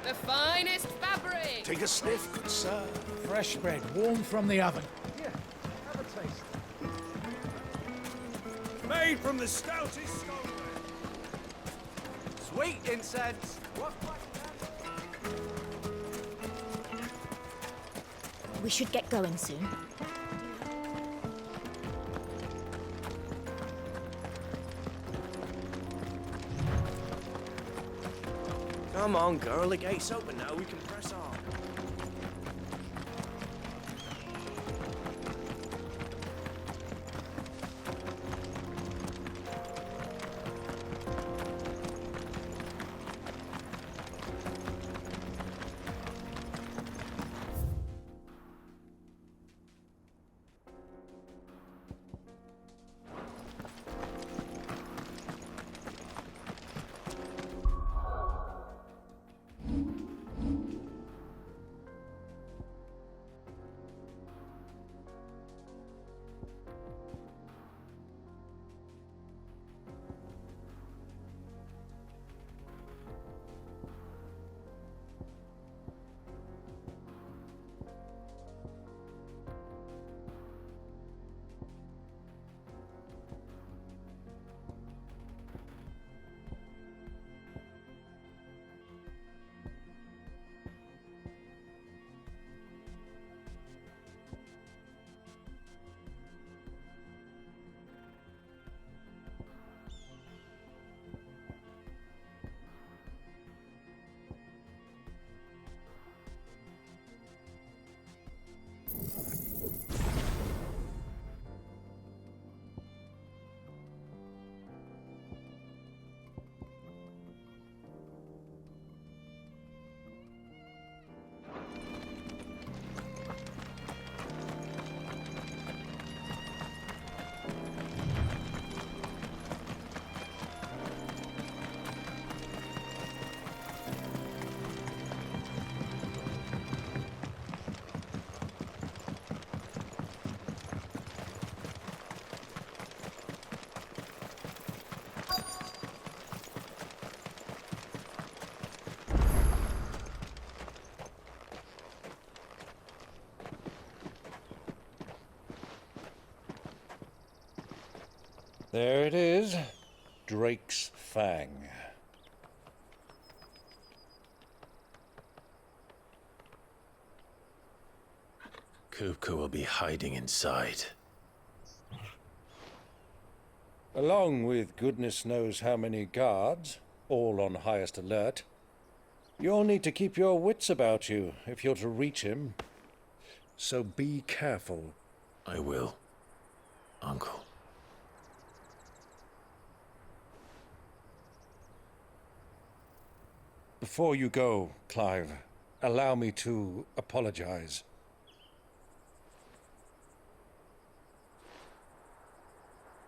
The finest fabric! Take a sniff, good sir. Fresh bread, warm from the oven. Here, have a taste. Made from the stoutest stone. Sweet incense! We should get going soon. Come on, girl, the gate's open now, we can press on. There it is, Drake's Fang. Kupka will be hiding inside. Along with goodness knows how many guards, all on highest alert. You'll need to keep your wits about you if you're to reach him. So be careful. I will, Uncle. Before you go, Clive, allow me to apologize.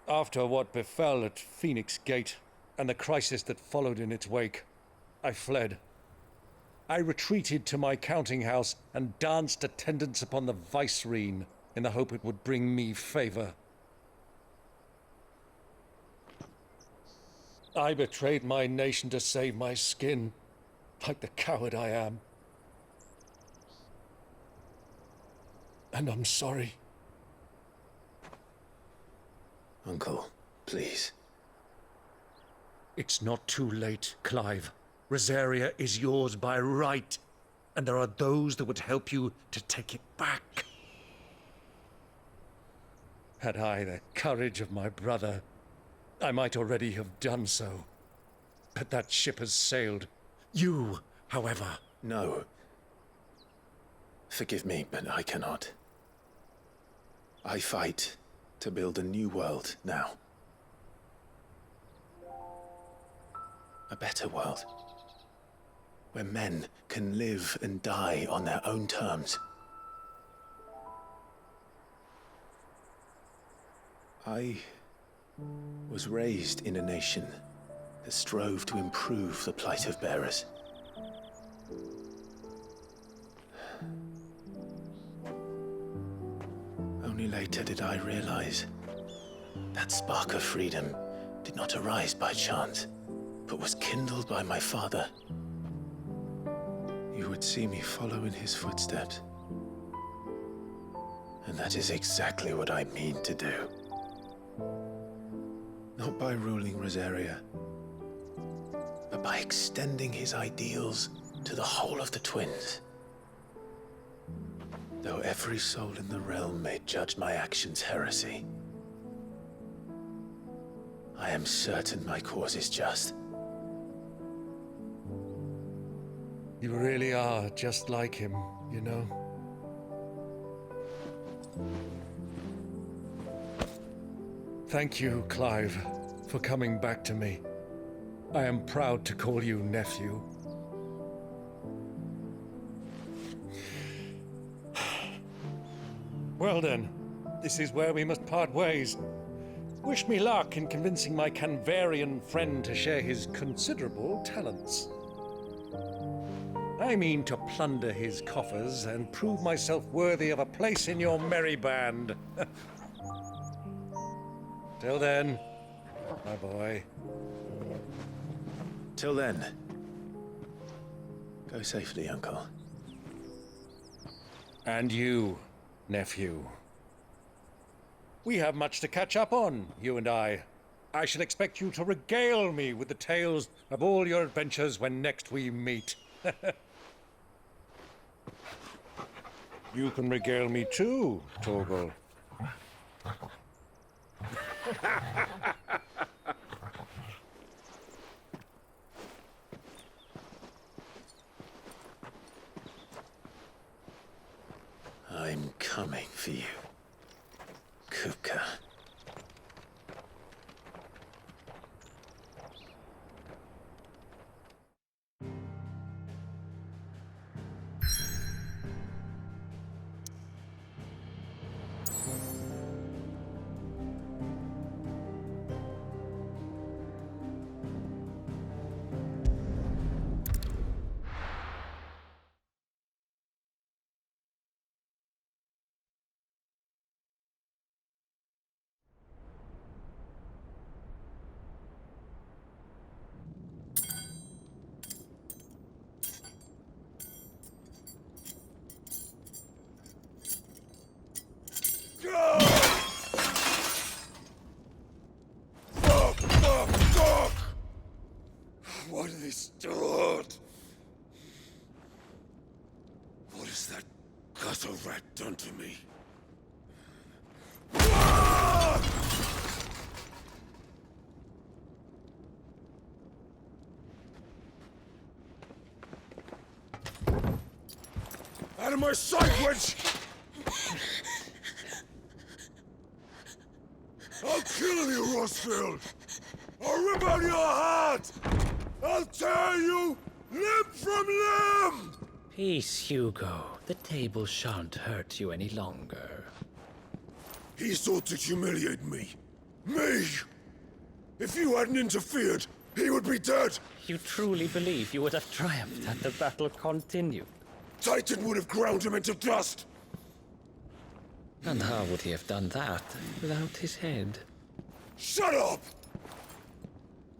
After what befell at Phoenix Gate and the crisis that followed in its wake, I fled. I retreated to my counting house and danced attendance upon the vicereine in the hope it would bring me favor. I betrayed my nation to save my skin, like the coward I am. And I'm sorry. Uncle, please. It's not too late, Clive. Rosaria is yours by right, and there are those that would help you to take it back. Had I the courage of my brother, I might already have done so. But that ship has sailed. You, however... No. Forgive me, but I cannot. I fight to build a new world now. A better world. Where men can live and die on their own terms. I was raised in a nation that strove to improve the plight of bearers. Only later did I realize that spark of freedom did not arise by chance, but was kindled by my father. you would see me follow in his footsteps. And that is exactly what I mean to do. Not by ruling Rosaria, but by extending his ideals to the whole of the twins. Though every soul in the realm may judge my actions heresy, I am certain my cause is just. You really are just like him, you know? Thank you, Clive, for coming back to me. I am proud to call you nephew. Well then, this is where we must part ways. Wish me luck in convincing my Canvarian friend to share his considerable talents. I mean to plunder his coffers and prove myself worthy of a place in your merry band. Till then, my boy. Till then, go safely, Uncle. And you, nephew. We have much to catch up on, you and I. I shall expect you to regale me with the tales of all your adventures when next we meet. You can regale me too, Torgal. I'm coming for you, Kupka. What have they stored? What has that gutter rat done to me? Out of my sight, witch! I'll kill you, Rossfield! I'll rip out your heart! I'll tear you limb from limb! Peace, Hugo. The table shan't hurt you any longer. He sought to humiliate me. Me! If you hadn't interfered, he would be dead! You truly believe you would have triumphed had the battle continued? Titan would have ground him into dust! And how would he have done that without his head? Shut up!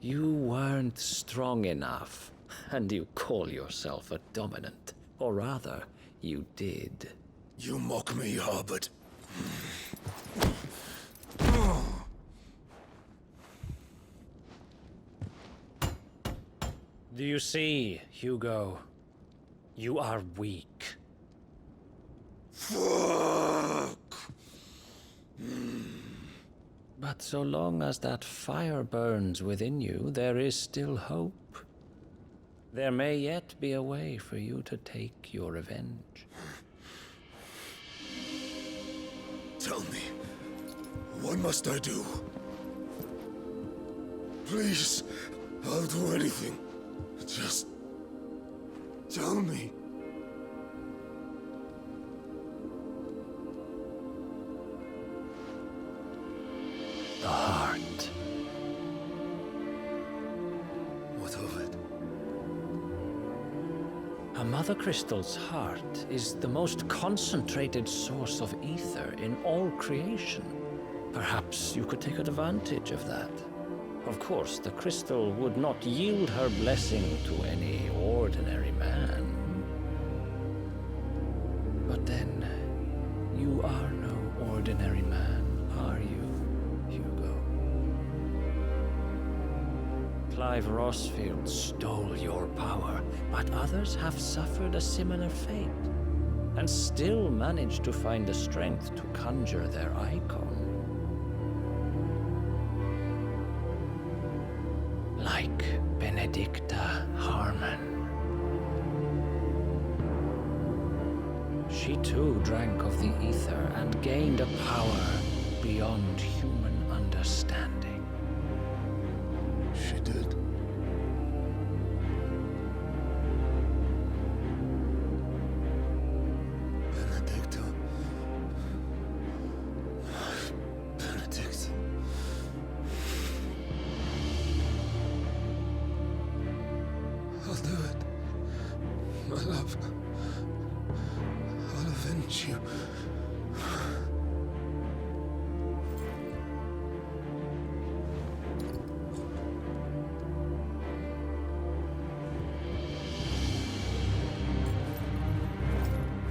You weren't strong enough, and you call yourself a dominant. Or rather, you did. You mock me, Harbert. Do you see, Hugo? You are weak. Fuck! But so long as that fire burns within you, there is still hope. There may yet be a way for you to take your revenge. Tell me, what must I do? Please, I'll do anything. Just tell me. The heart. What of it? A Mother Crystal's heart is the most concentrated source of ether in all creation. Perhaps you could take advantage of that. Of course, the crystal would not yield her blessing to any ordinary man. You are no ordinary man, are you, Hugo? Clive Rossfield stole your power, but others have suffered a similar fate, and still managed to find the strength to conjure their icon. Like Benedicta Harmon. She too drank of the ether and gained a power beyond human understanding. She did. Benedicta. Benedict. I'll do it. My love. I'll avenge you.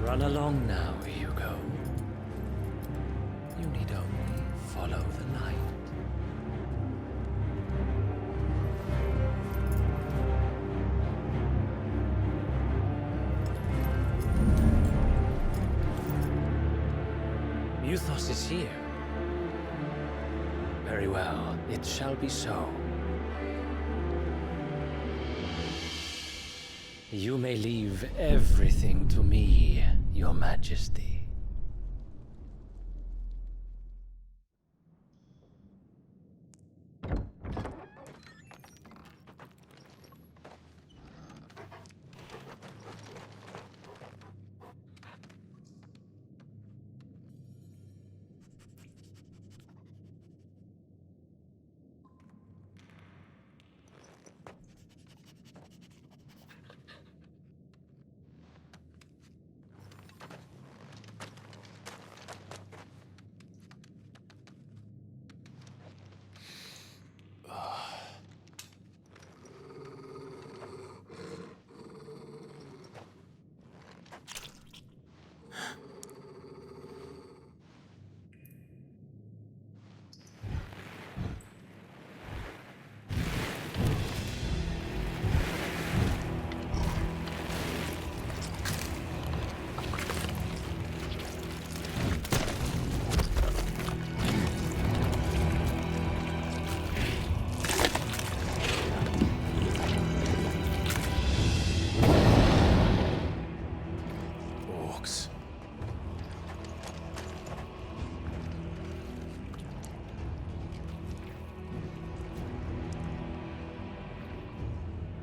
Run along now, Hugo. You need only follow the light. Muthos is here. Very well, it shall be so. You may leave everything to me, Your Majesty.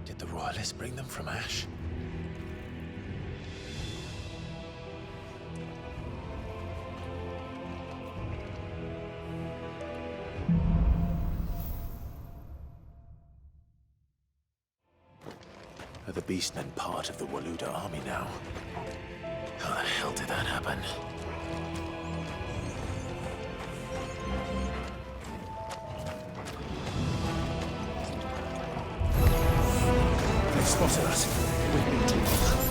Did the Royalists bring them from Ash? Are the Beastmen part of the Waluda army now? How the hell did that happen? They've spotted us. We've been too long.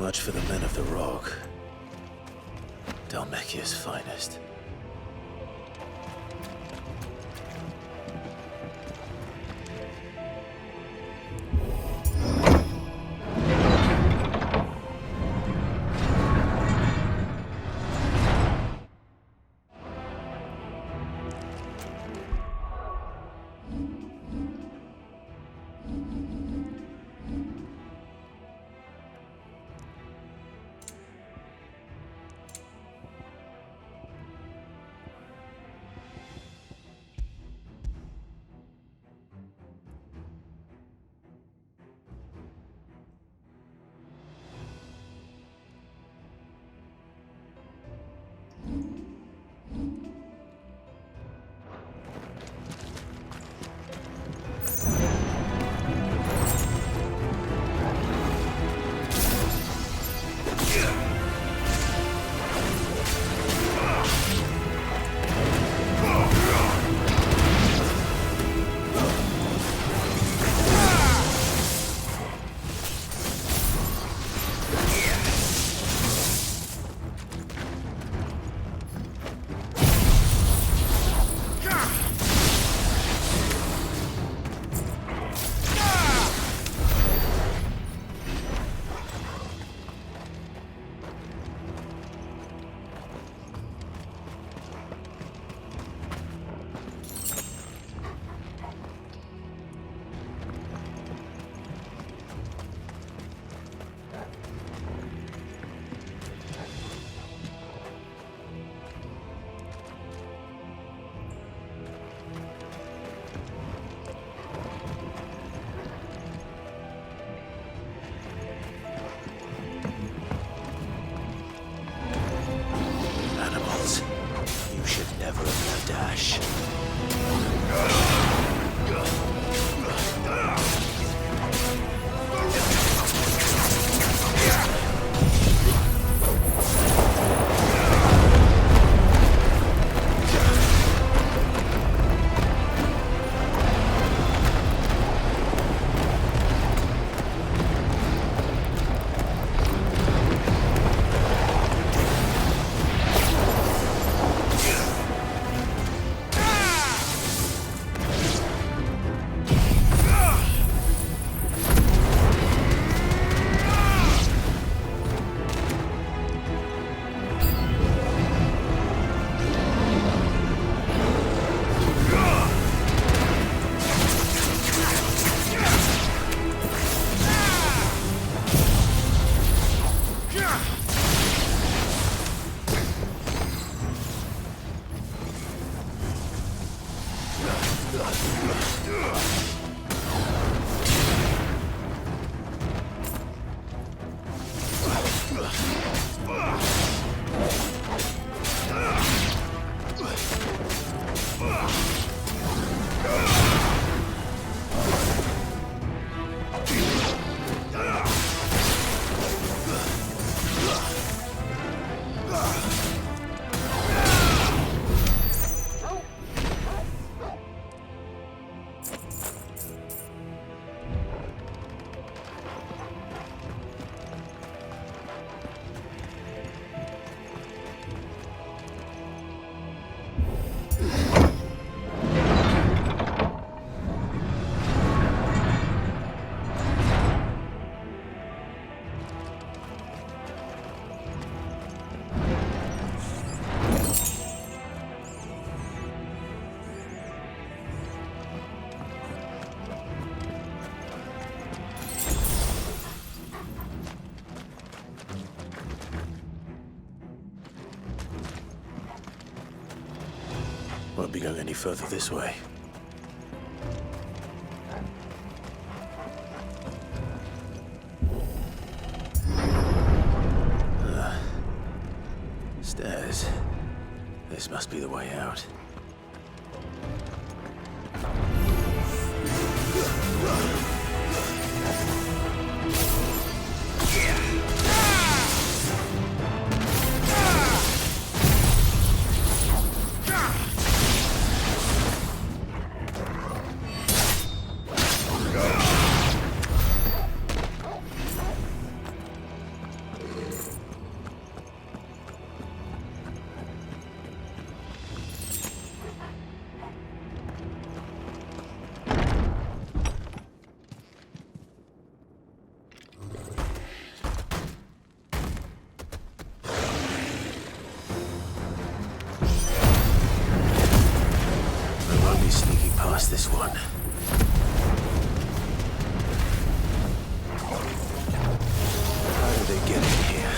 much for the men of the Rock. Dalmekia's finest. You should never have left Ash. Won't be going any further this way. Stairs. This must be the way out. this one. How did they get in here?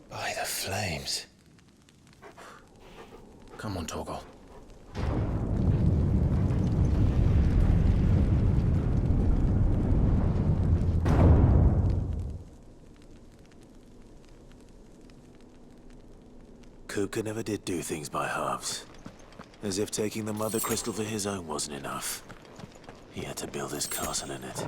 By the flames. Come on, Torgal. Kuka never did do things by halves. As if taking the Mother Crystal for his own wasn't enough. He had to build his castle in it.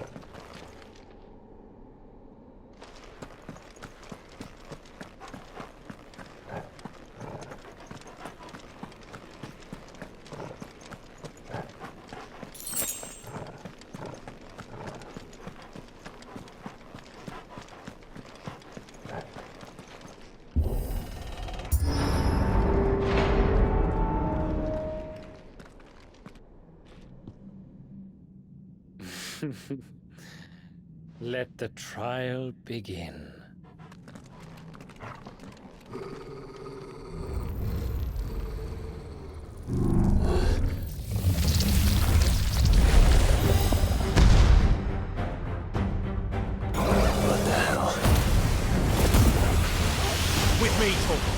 Let the trial begin. What the hell? With me, Torgal.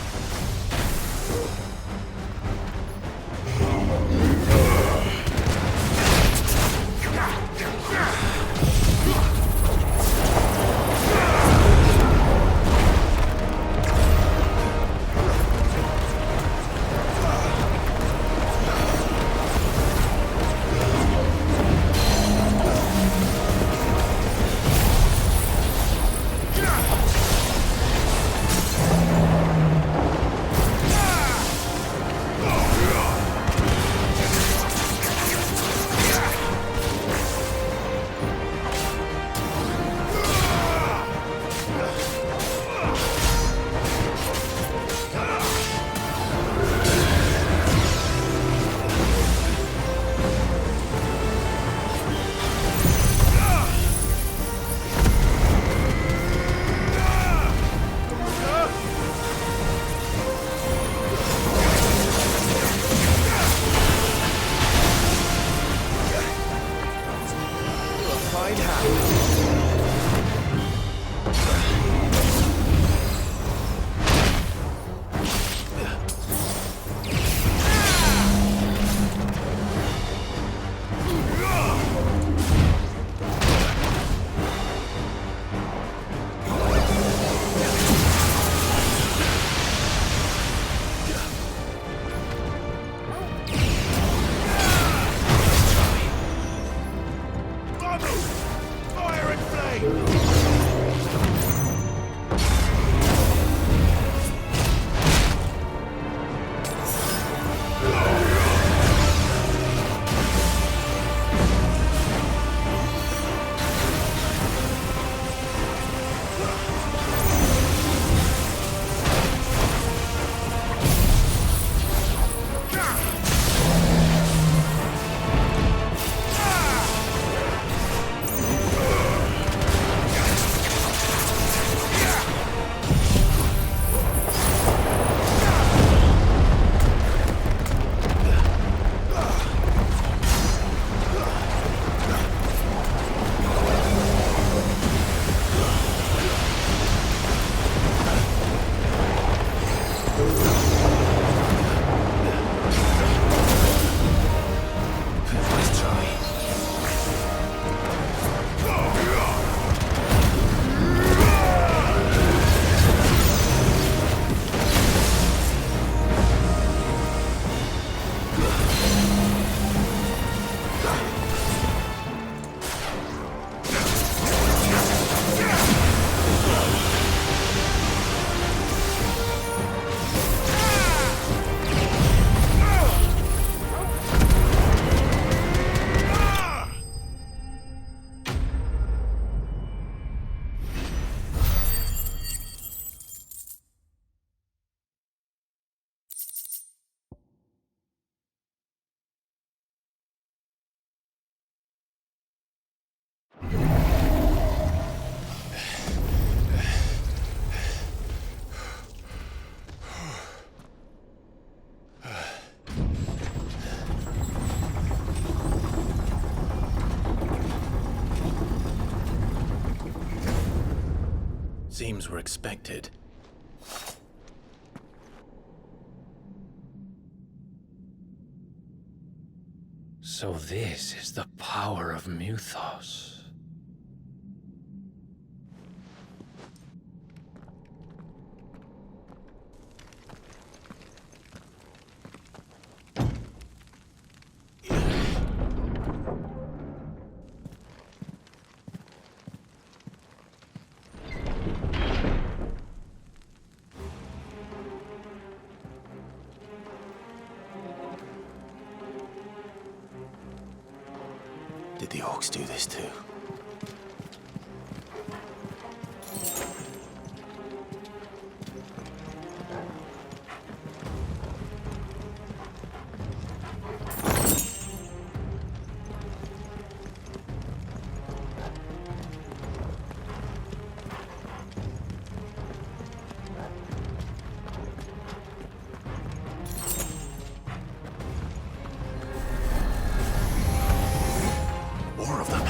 Seems we're expected. So this is the power of Mythos. Did the orcs do this too? More of them.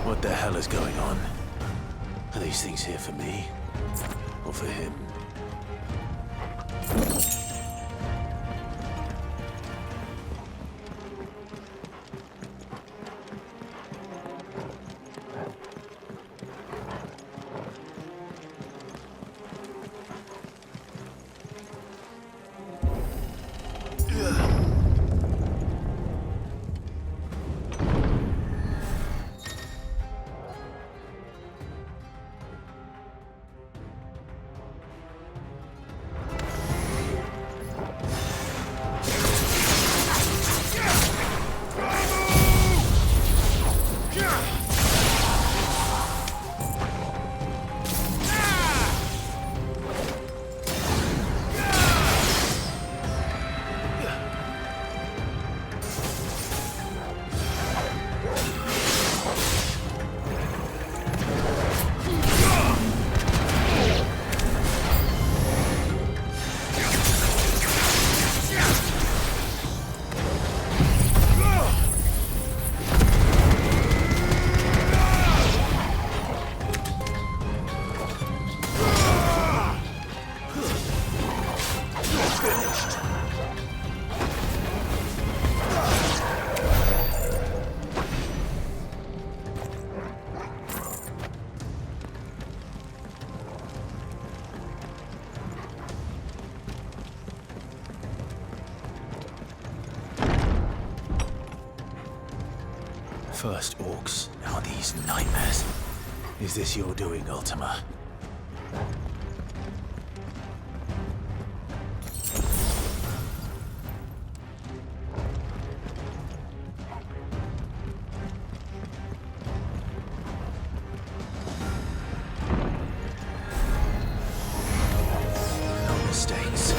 What the hell is going on? Are these things here for me? Or for him? First orcs, now these nightmares. Is this your doing, Ultima? No mistakes.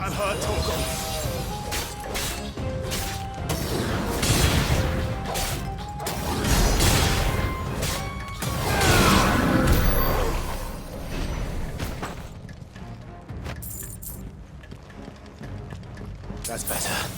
and her Togo. That's better.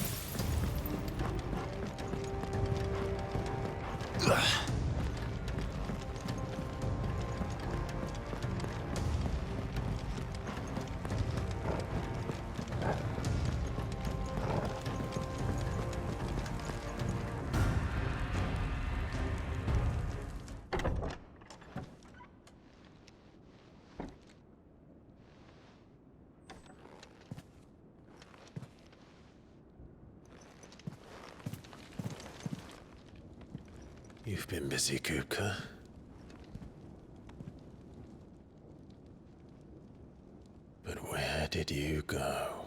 You've been busy, Kupka. But where did you go?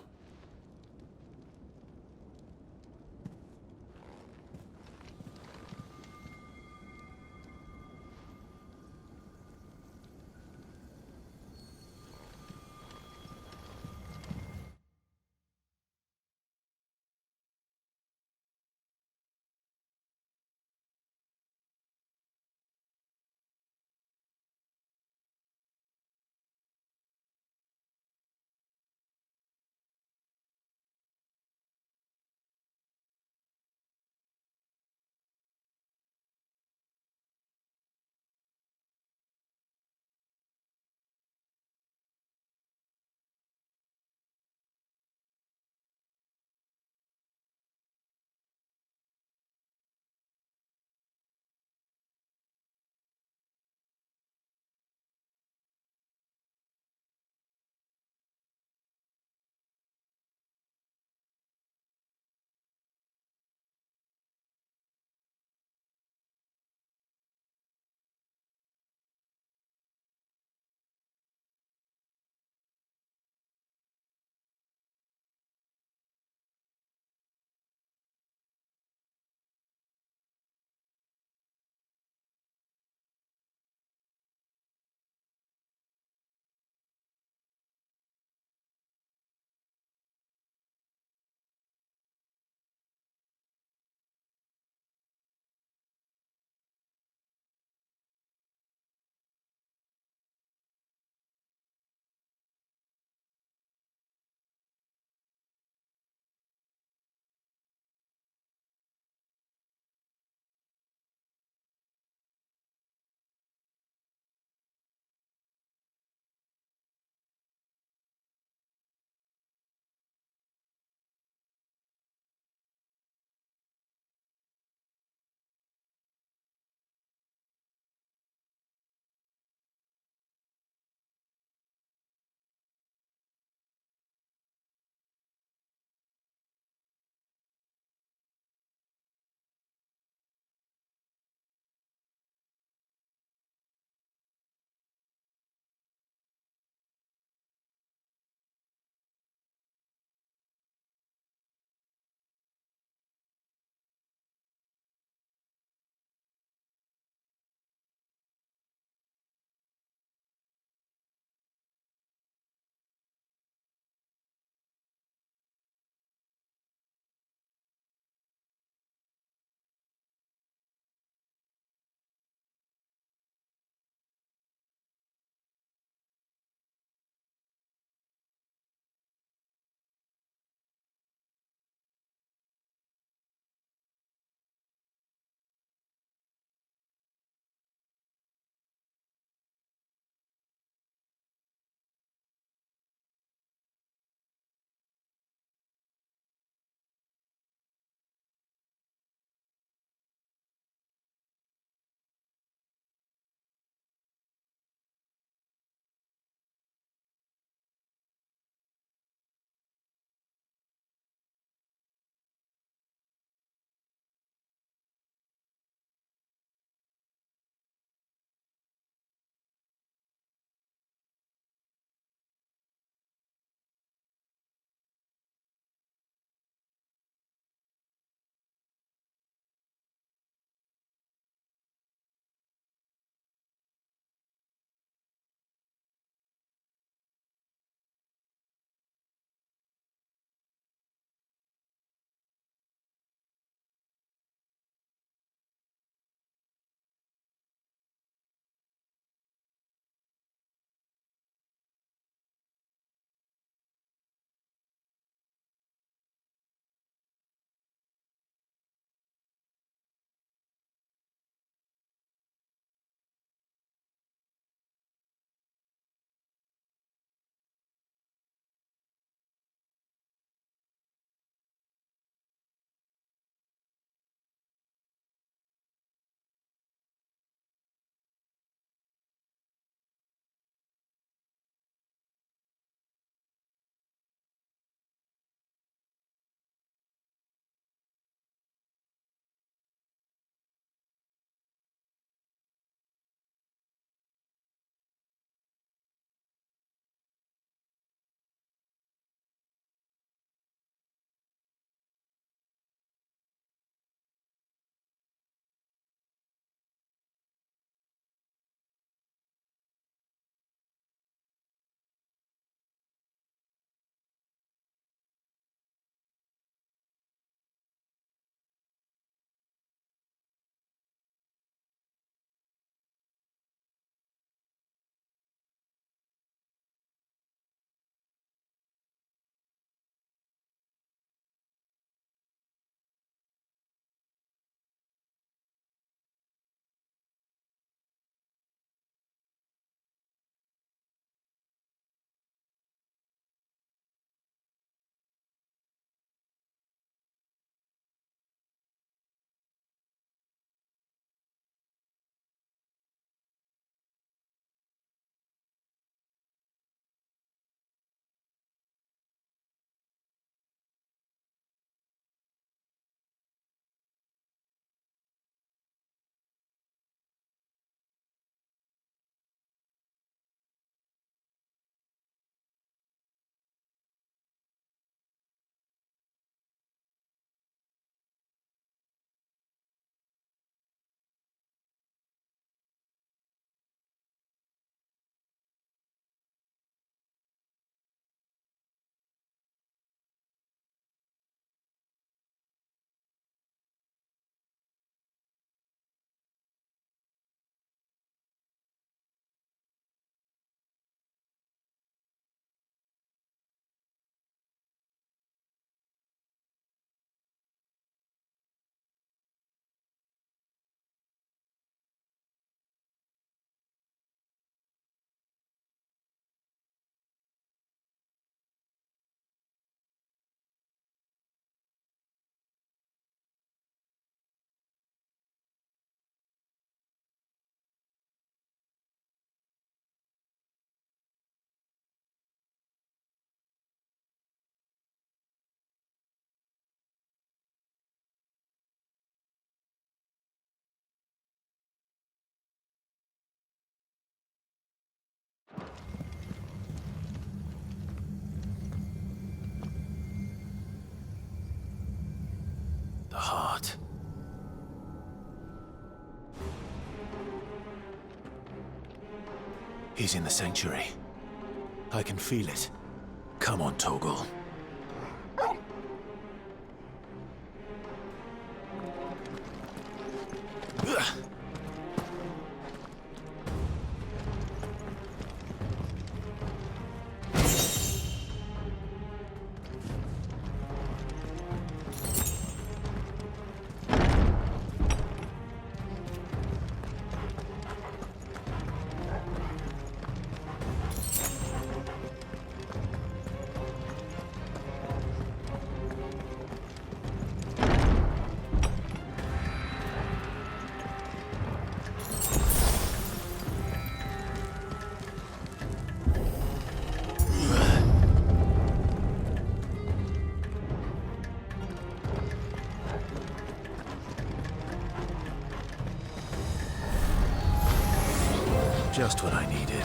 He's in the sanctuary. I can feel it. Come on, Torgal. Just what I needed.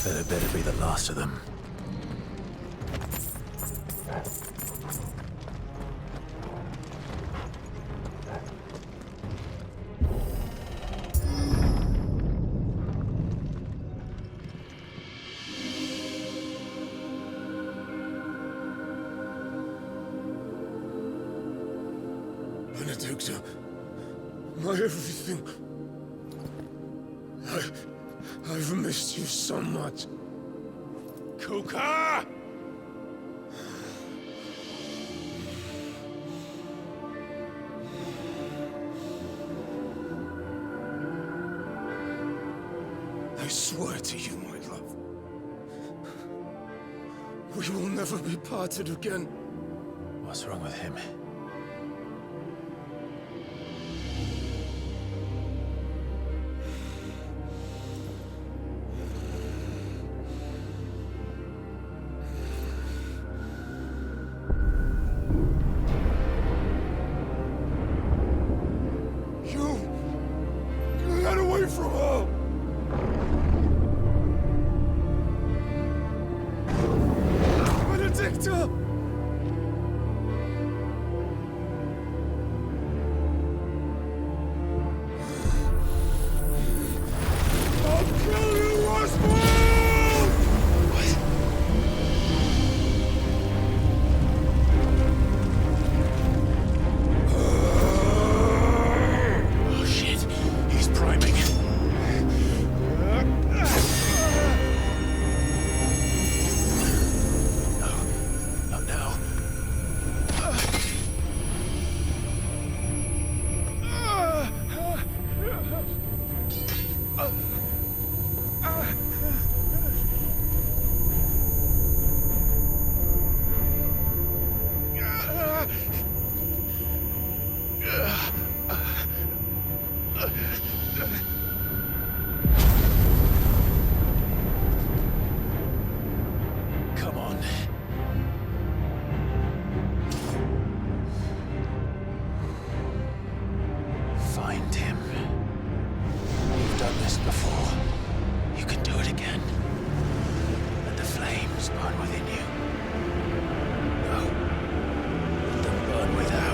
That better be the last of them. Benedicta, my everything. I've missed you so much. Kuka! I swear to you, my love, we will never be parted again. What's wrong with him? Get away from her! Benedicta! I'll kill you, Oswald! Oh shit, he's priming. Come on. Find him. You've done this before. You can do it again. Let the flames burn within you. No. Let them burn without.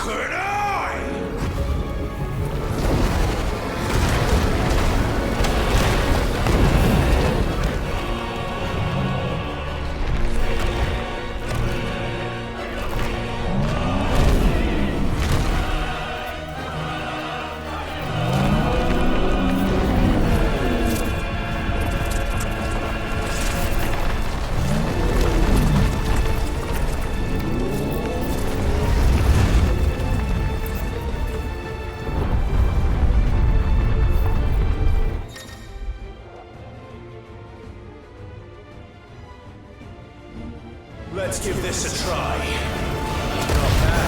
could I? Let's give this a try. Not bad.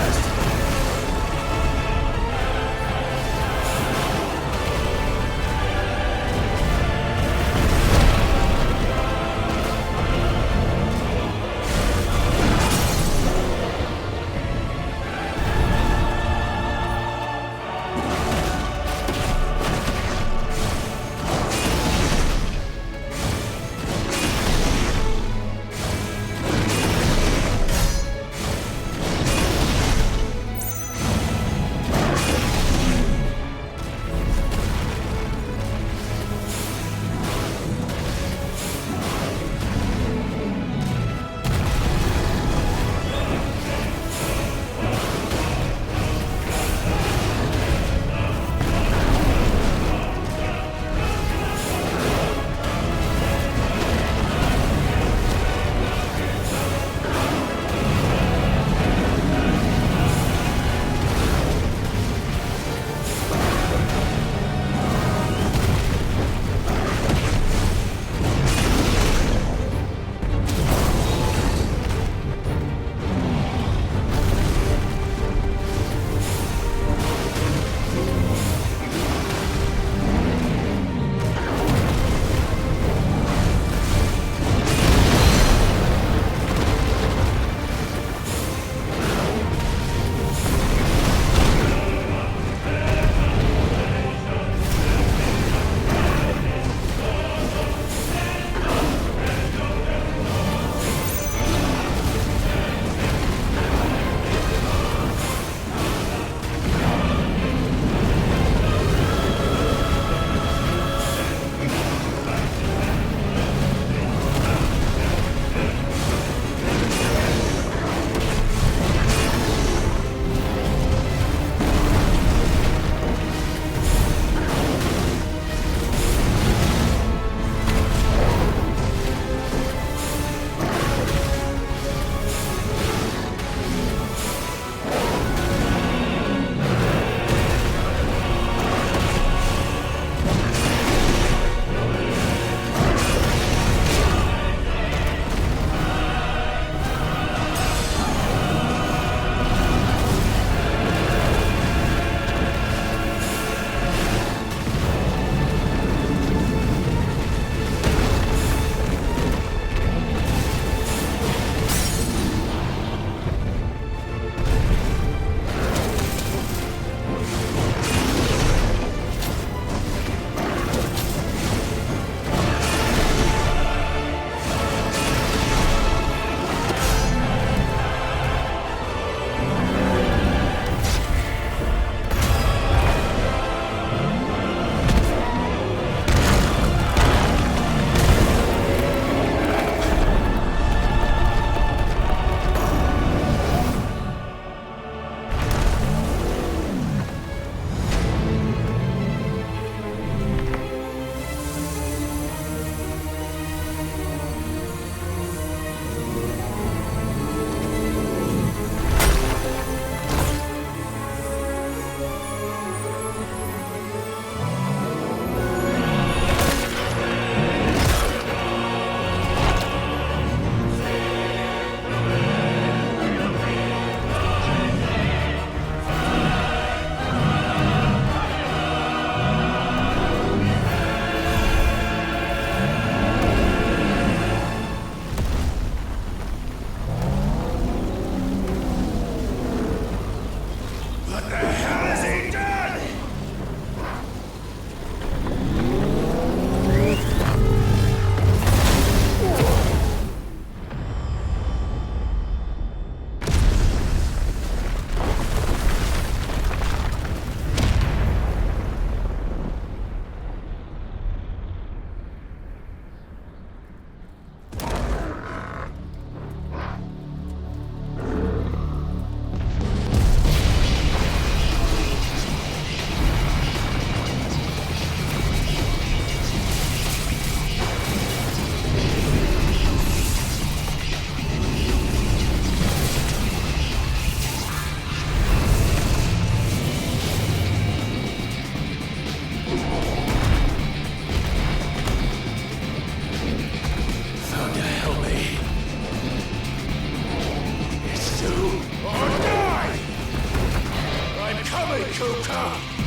to come!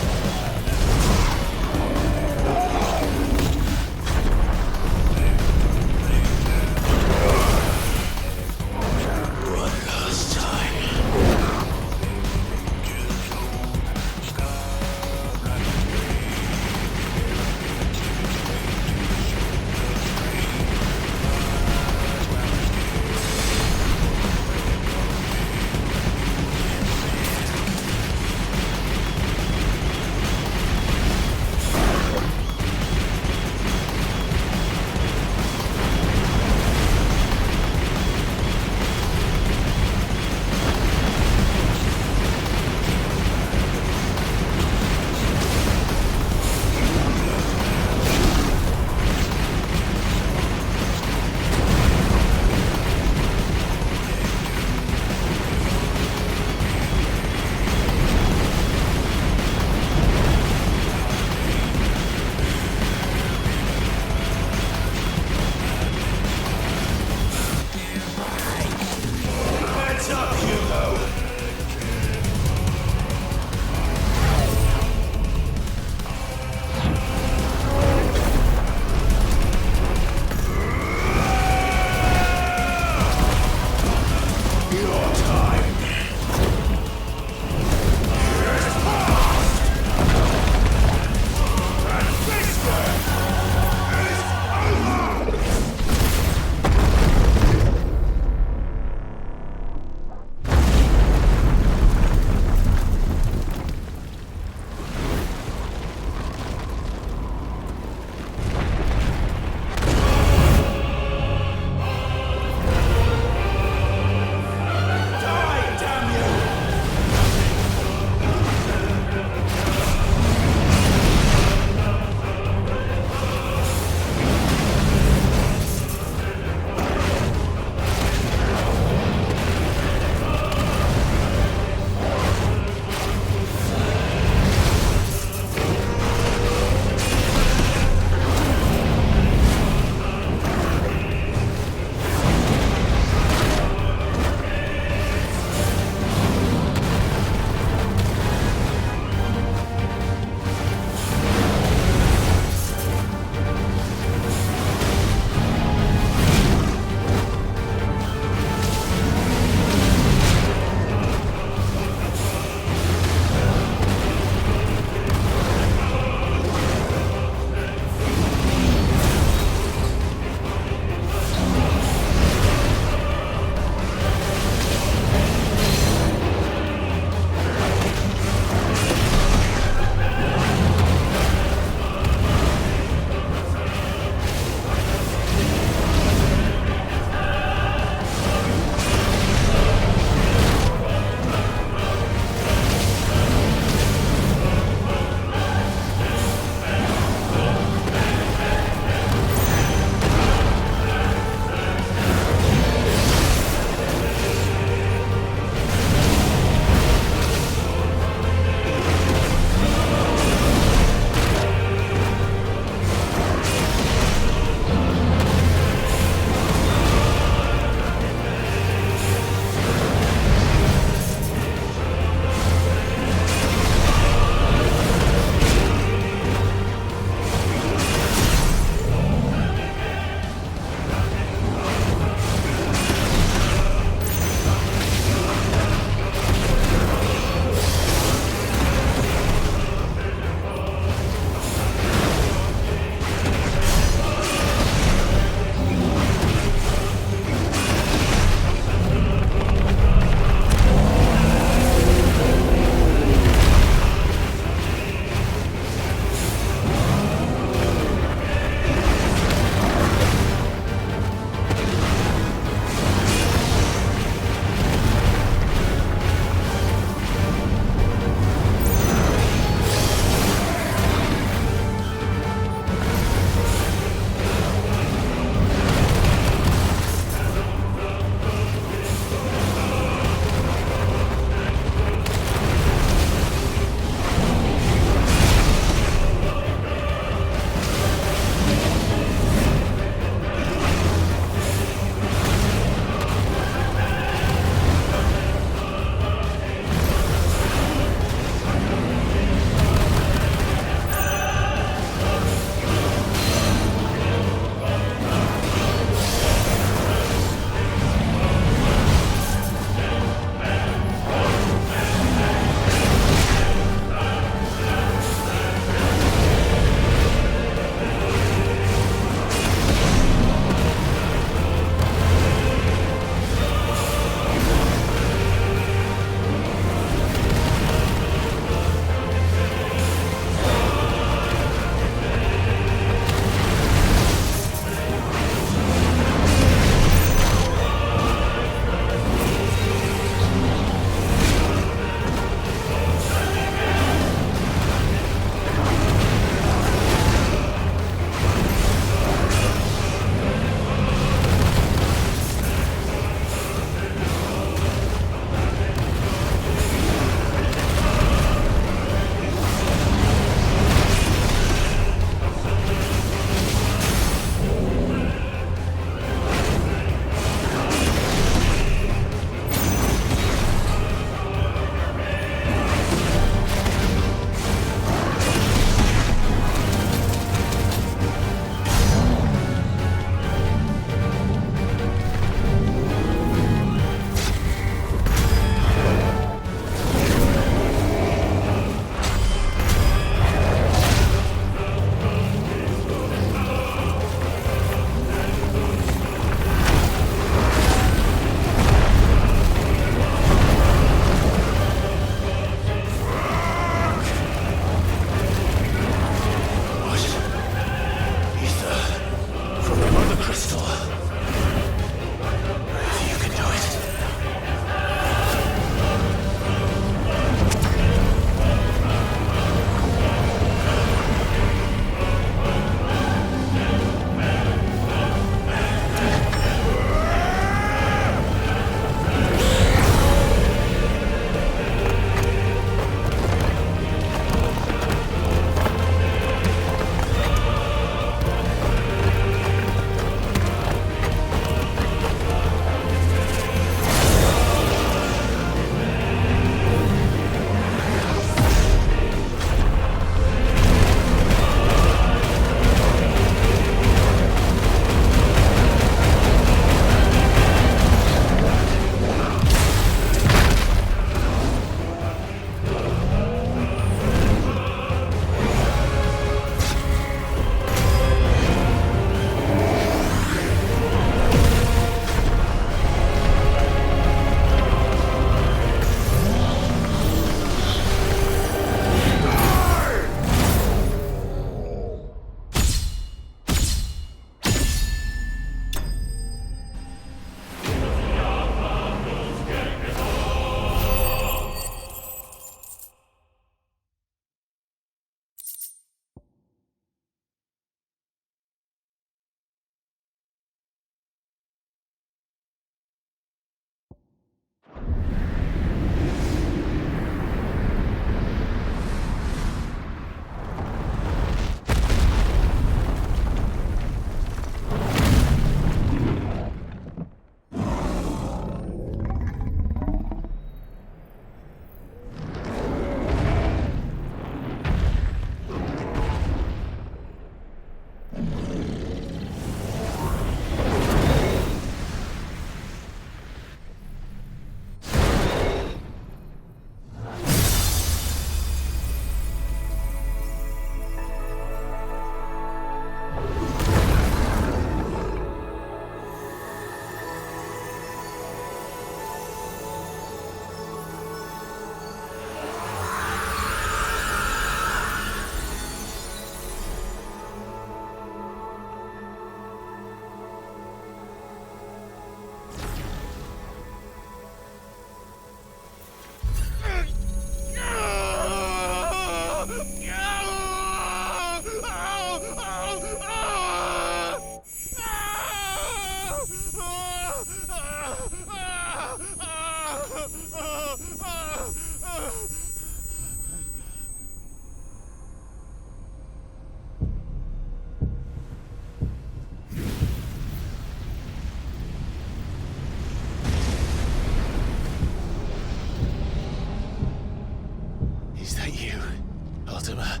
Latimer.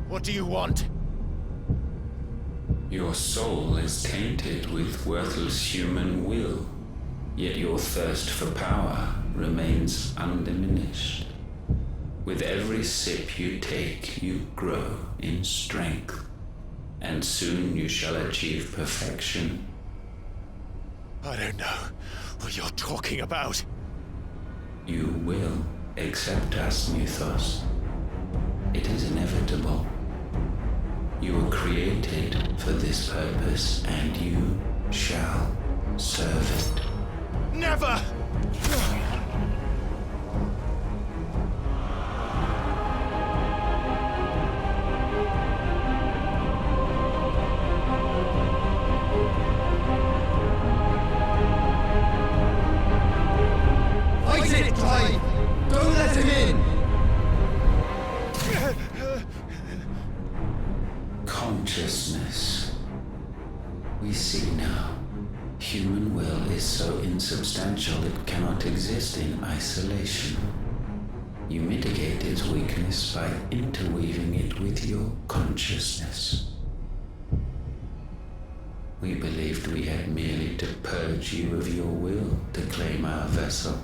What do you want? Your soul is tainted with worthless human will, yet your thirst for power remains undiminished. With every sip you take, you grow in strength, and soon you shall achieve perfection. I don't know what you're talking about. You will accept us, Mythos. It is inevitable. You were created for this purpose, and you shall serve it. Never! Fight it, Clive! Don't let him in! Consciousness. We see now. Human will is so insubstantial it cannot exist in isolation. You mitigate its weakness by interweaving it with your consciousness. We believed we had merely to purge you of your will to claim our vessel.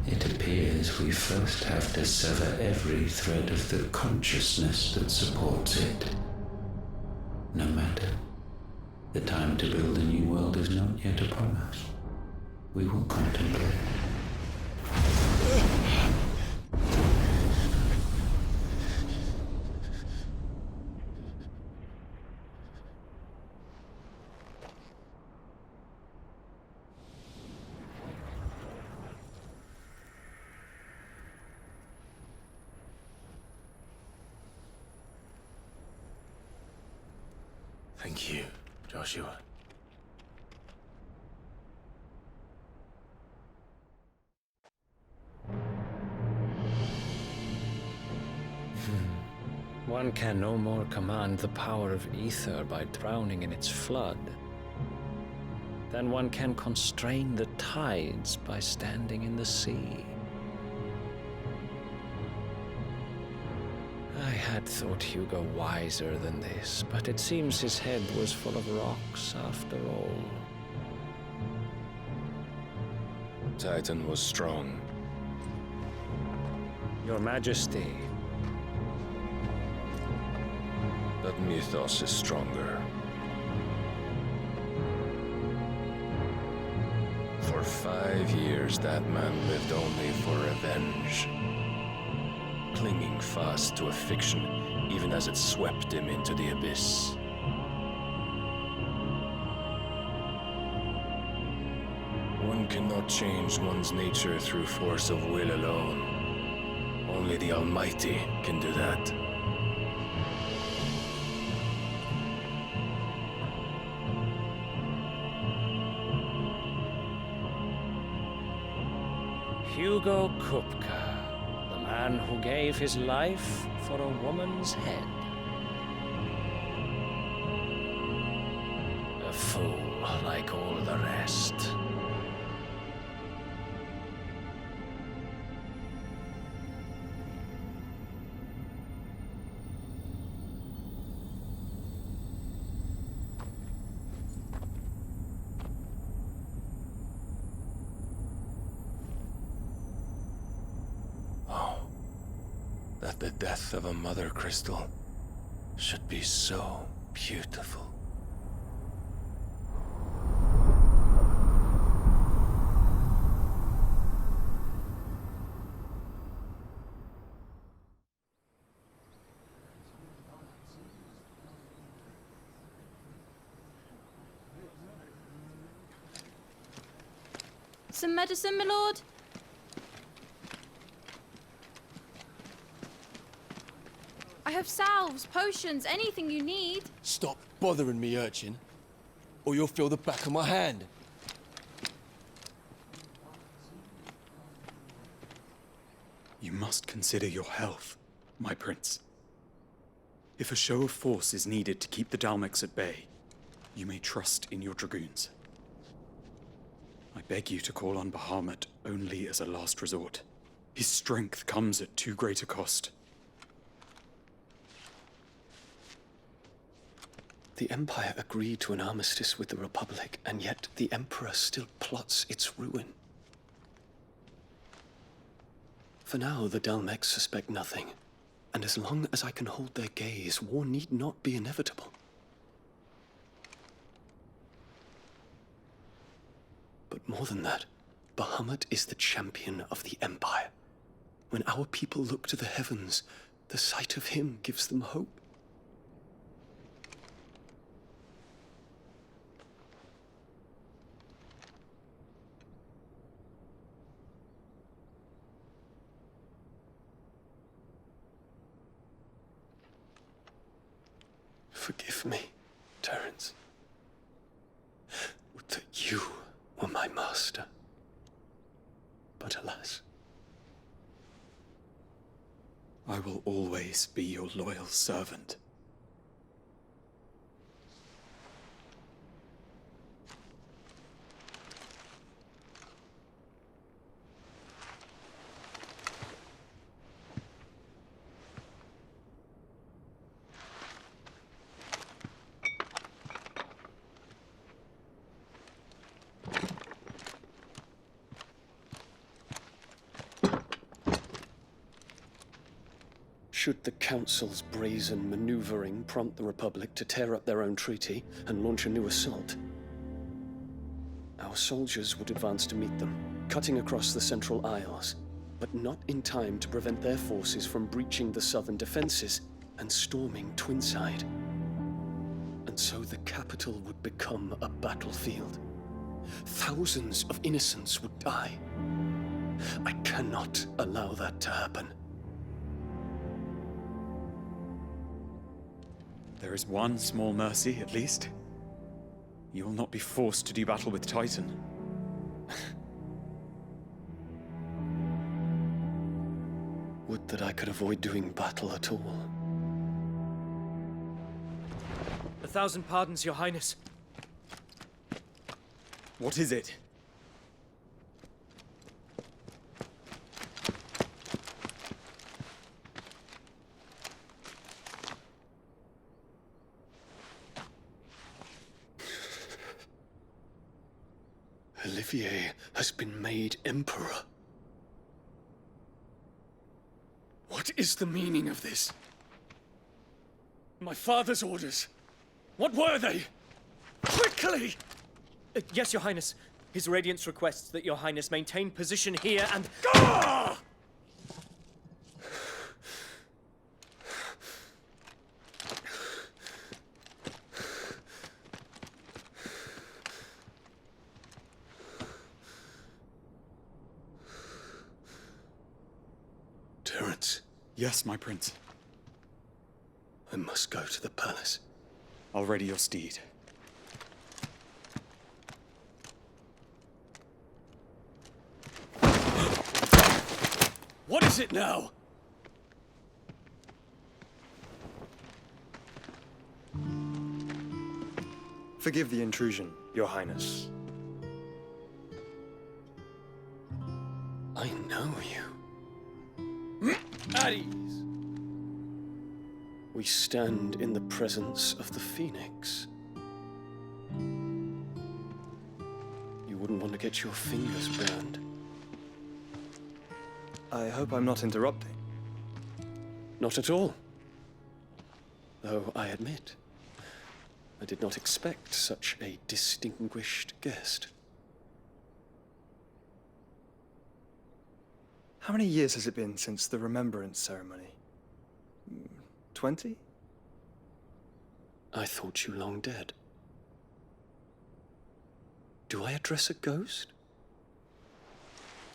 It appears we first have to sever every thread of the consciousness that supports it. No matter. The time to build a new world is not yet upon us. We will contemplate. Thank you, Joshua. One can no more command the power of ether by drowning in its flood than one can constrain the tides by standing in the sea. I had thought Hugo wiser than this, but it seems his head was full of rocks after all. Titan was strong. Your Majesty. But Mythos is stronger. For 5 years, that man lived only for revenge. Clinging fast to a fiction, even as it swept him into the abyss. One cannot change one's nature through force of will alone. Only the Almighty can do that. Hugo Kupka. The man who gave his life for a woman's head. A fool like all the rest. That the death of a mother crystal should be so beautiful. Some medicine, my lord? I have salves, potions, anything you need. Stop bothering me, urchin, or you'll feel the back of my hand. You must consider your health, my prince. If a show of force is needed to keep the Dalmex at bay, you may trust in your dragoons. I beg you to call on Bahamut only as a last resort. His strength comes at too great a cost. The Empire agreed to an armistice with the Republic, and yet the Emperor still plots its ruin. For now, the Dalmex suspect nothing, and as long as I can hold their gaze, war need not be inevitable. But more than that, Bahamut is the champion of the Empire. When our people look to the heavens, the sight of him gives them hope. Forgive me, Terence. Would that you were my master. But alas. I will always be your loyal servant. Should the Council's brazen maneuvering prompt the Republic to tear up their own treaty and launch a new assault, our soldiers would advance to meet them, cutting across the Central Isles, but not in time to prevent their forces from breaching the southern defenses and storming Twinside. And so the capital would become a battlefield. Thousands of innocents would die. I cannot allow that to happen. There is one small mercy, at least. You will not be forced to do battle with Titan. Would that I could avoid doing battle at all. 1,000 pardons, Your Highness. What is it? Olivier has been made Emperor. What is the meaning of this? My father's orders. What were they? Quickly! Yes, Your Highness. His Radiance requests that Your Highness maintain position here and... Ah! Terence. Yes, my prince. I must go to the palace. I'll ready your steed. What is it now? Forgive the intrusion, Your Highness. I know you. At ease. We stand in the presence of the Phoenix. You wouldn't want to get your fingers burned. I hope I'm not interrupting. Not at all. Though I admit, I did not expect such a distinguished guest. How many years has it been since the Remembrance ceremony? 20? I thought you long dead. Do I address a ghost?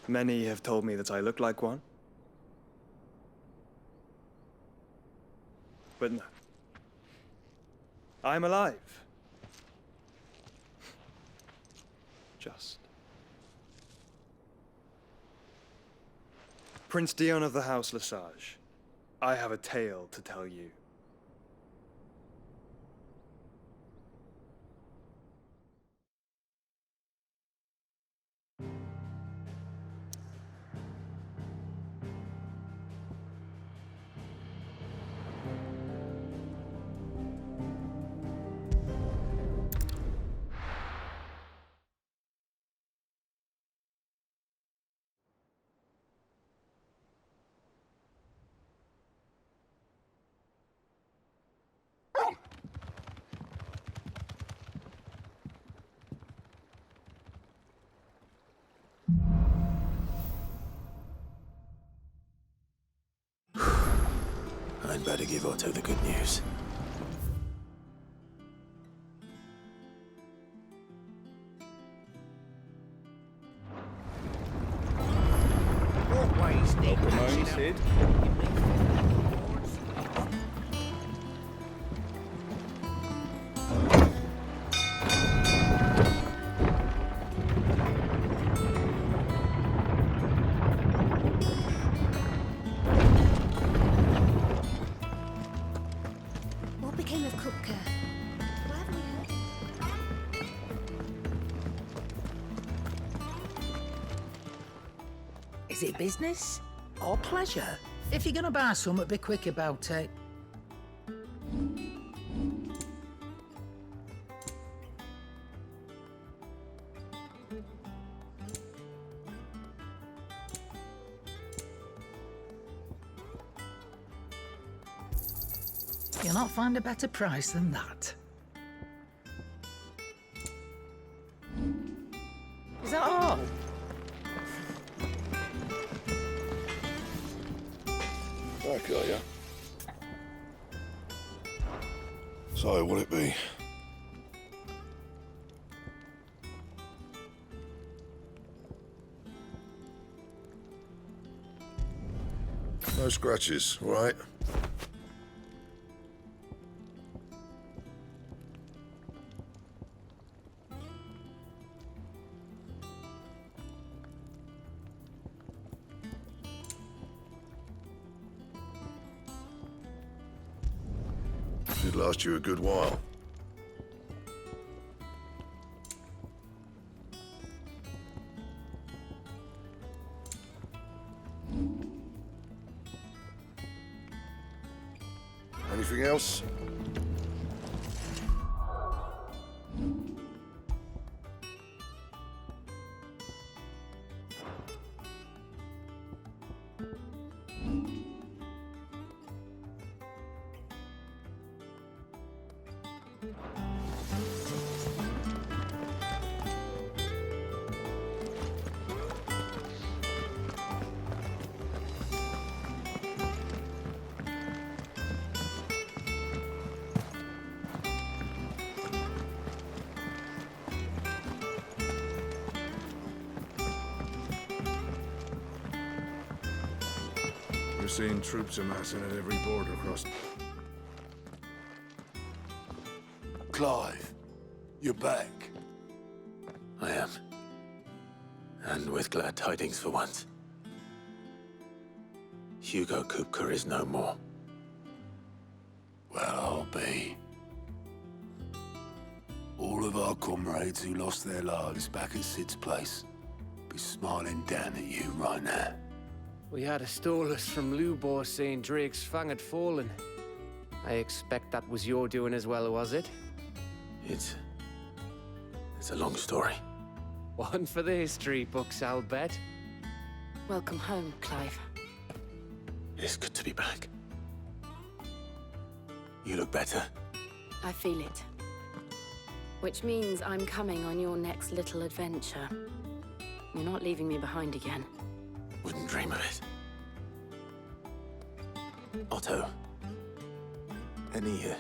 Many have told me that I look like one. But no. I'm alive. Just. Prince Dion of the House Lesage, I have a tale to tell you. I'd better give Otto the good news. What ways need patching up? Sid. What became of Kupka? Why haven't we heard? Is it business or pleasure? If you're gonna buy something, be quick about it. You'll not find a better price than that. Is that all? Back, are ya? So, what'll it be? No scratches, all right? Should last you a good while. Anything else? We're seeing troops amassing at every border crossing. Clive, you're back. I am. And with glad tidings for once. Hugo Kupka is no more. Well, I'll be. All of our comrades who lost their lives back at Sid's place be smiling down at you right now. We had a stolus from Lubor saying Drake's fang had fallen. I expect that was your doing as well, was it? It's a long story. One for the history books, I'll bet. Welcome home, Clive. It's good to be back. You look better. I feel it. Which means I'm coming on your next little adventure. You're not leaving me behind again. Wouldn't dream of it. Otto, any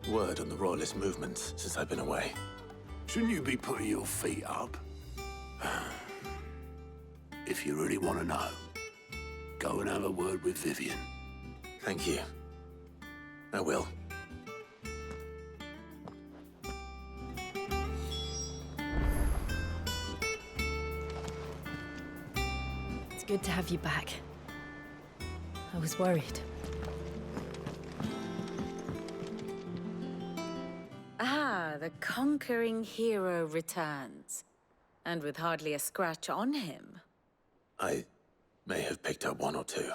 word on the Royalist movements since I've been away? Shouldn't you be putting your feet up? If you really want to know, go and have a word with Vivian. Thank you. I will. It's good to have you back. I was worried. Ah, the conquering hero returns. And with hardly a scratch on him. I may have picked up one or two.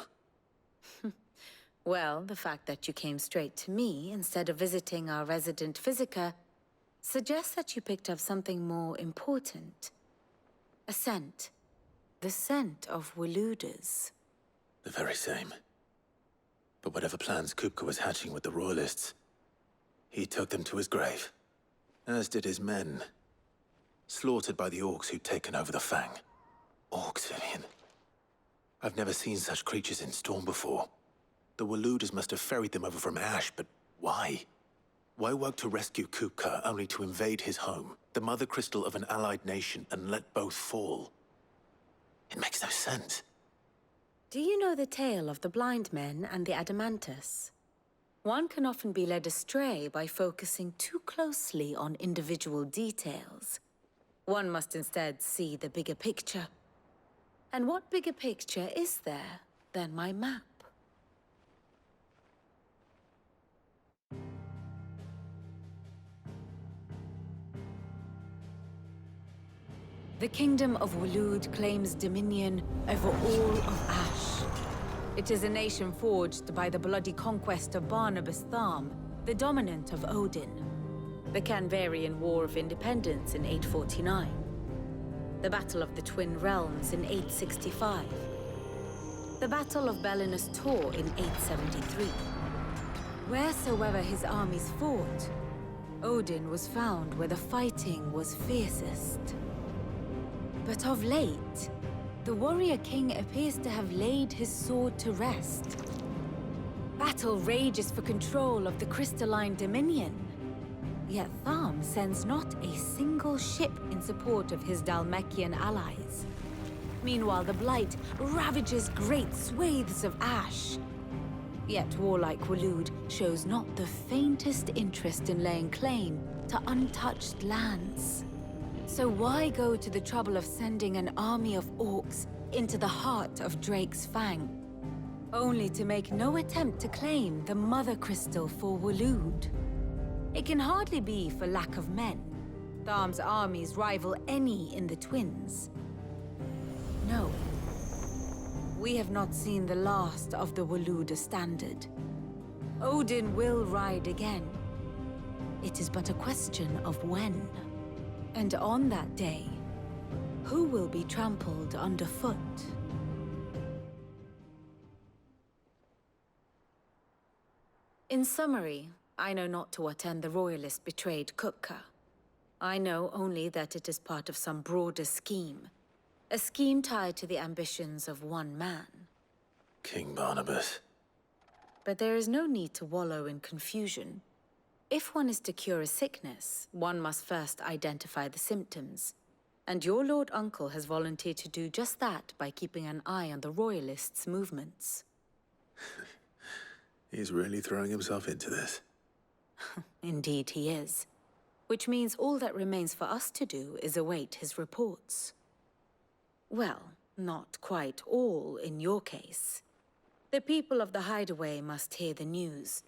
Well, the fact that you came straight to me instead of visiting our resident physiker suggests that you picked up something more important. A scent. The scent of Waludas. The very same. But whatever plans Kupka was hatching with the Royalists, he took them to his grave. As did his men. Slaughtered by the orcs who'd taken over the Fang. Orcs, Vivian. I've never seen such creatures in Storm before. The Waluders must have ferried them over from Ash, but why? Why work to rescue Kupka only to invade his home, the mother crystal of an allied nation, and let both fall? It makes no sense. Do you know the tale of the blind men and the Adamantus? One can often be led astray by focusing too closely on individual details. One must instead see the bigger picture. And what bigger picture is there than my map? The Kingdom of Waloed claims dominion over all of Ash. It is a nation forged by the bloody conquest of Barnabas Tharm, the dominant of Odin. The Canvarian War of Independence in 849. The Battle of the Twin Realms in 865. The Battle of Belinus Tor in 873. Wheresoever his armies fought, Odin was found where the fighting was fiercest. But of late, the warrior king appears to have laid his sword to rest. Battle rages for control of the crystalline dominion. Yet Tharm sends not a single ship in support of his Dhalmekian allies. Meanwhile, the Blight ravages great swathes of Ash. Yet warlike Waloed shows not the faintest interest in laying claim to untouched lands. So why go to the trouble of sending an army of orcs into the heart of Drake's Fang, only to make no attempt to claim the Mother Crystal for Waloed? It can hardly be for lack of men. Tharm's armies rival any in the Twins. No. We have not seen the last of the Walooder standard. Odin will ride again. It is but a question of when. And on that day, who will be trampled underfoot? In summary, I know not to what end the Royalists betrayed Kupka. I know only that it is part of some broader scheme. A scheme tied to the ambitions of one man. King Barnabas. But there is no need to wallow in confusion. If one is to cure a sickness, one must first identify the symptoms. And your Lord Uncle has volunteered to do just that by keeping an eye on the Royalists' movements. He's really throwing himself into this. Indeed he is. Which means all that remains for us to do is await his reports. Well, not quite all in your case. The people of the Hideaway must hear the news.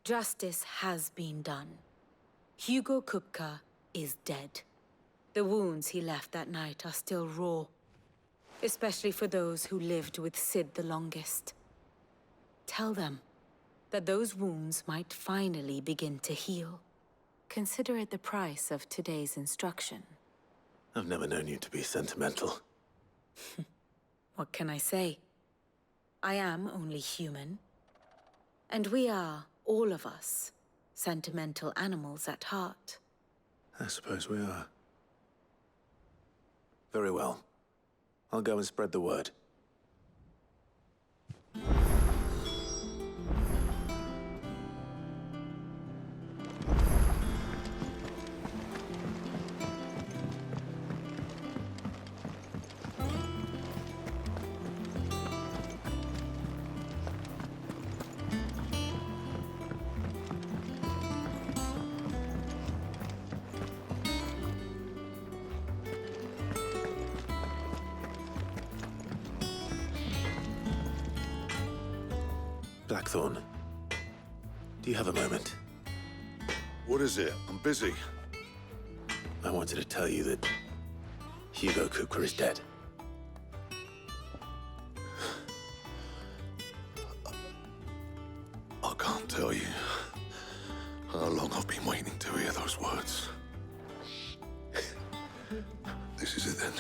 Justice has been done. Hugo Kupka is dead. The wounds he left that night are still raw, especially for those who lived with Sid the longest. Tell them that those wounds might finally begin to heal. Consider it the price of today's instruction. I've never known you to be sentimental. What can I say? I am only human. And we are, all of us, sentimental animals at heart. I suppose we are. Very well. I'll go and spread the word. Blackthorn, do you have a moment? What is it? I'm busy. I wanted to tell you that Hugo Kupka is dead. I can't tell you how long I've been waiting to hear those words. This is it then.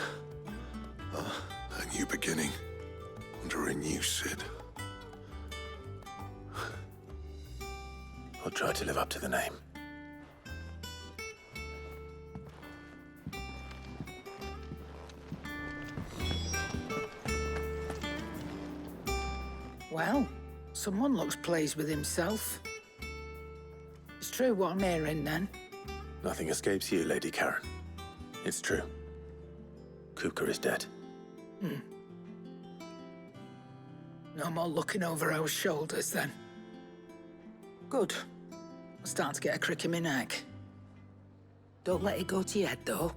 A new beginning under a new Sid. I'll try to live up to the name. Well, Someone looks pleased with himself. It's true what I'm hearing, then. Nothing escapes you, Lady Karen. It's true. Kupka is dead. No more looking over our shoulders, then. Good. I'm starting to get a crick in my neck. Don't let it go to your head, though.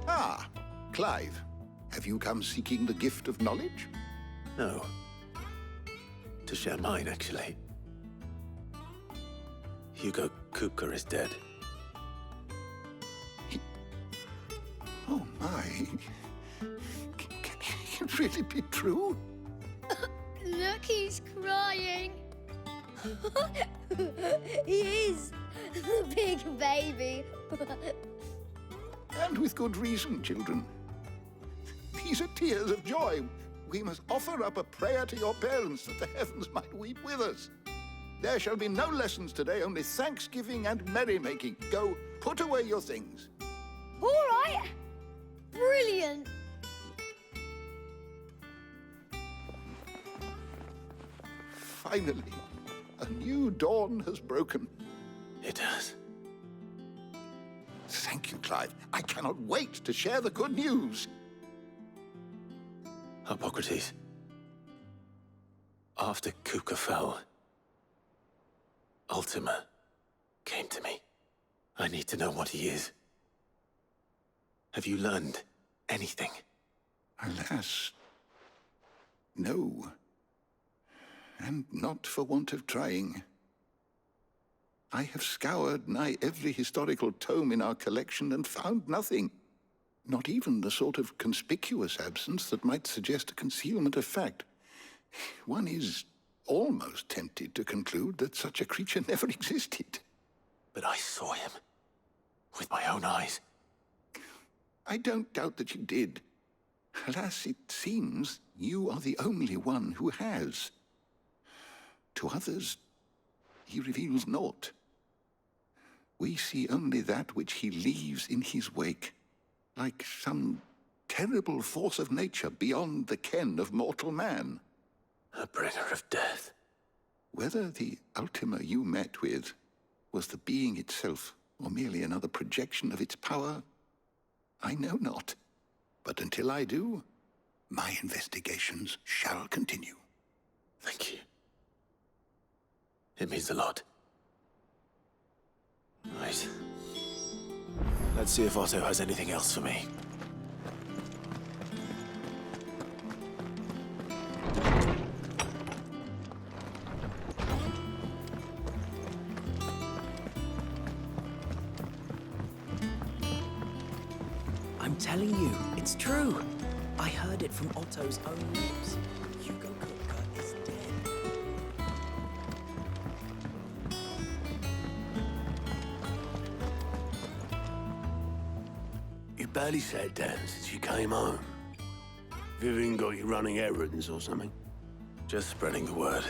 Ah, Clive. Have you come seeking the gift of knowledge? No. To share mine, actually. Hugo Kupka is dead. Oh, my. Can it really be true? Look, he's crying. He is. The big baby. And with good reason, children. These are tears of joy. We must offer up a prayer to your parents that the heavens might weep with us. There shall be no lessons today, only thanksgiving and merrymaking. Go, put away your things. All right. Brilliant. Finally, a new dawn has broken. It has. Thank you, Clive. I cannot wait to share the good news. Hippocrates. After Kupka fell, Ultima came to me. I need to know what he is. Have you learned anything? Alas, no. And not for want of trying. I have scoured nigh every historical tome in our collection and found nothing. Not even the sort of conspicuous absence that might suggest a concealment of fact. One is almost tempted to conclude that such a creature never existed. But I saw him. With my own eyes. I don't doubt that you did. Alas, it seems you are the only one who has. To others, he reveals naught. We see only that which he leaves in his wake, like some terrible force of nature beyond the ken of mortal man. A bringer of death. Whether the Ultima you met with was the being itself, or merely another projection of its power, I know not. But until I do, my investigations shall continue. Thank you. It means a lot. Right. Let's see if Otto has anything else for me. I'm telling you, it's true. I heard it from Otto's own lips. Hugo Kupka is dead. You barely sat down since you came home. Vivian got you running errands or something? Just spreading the word.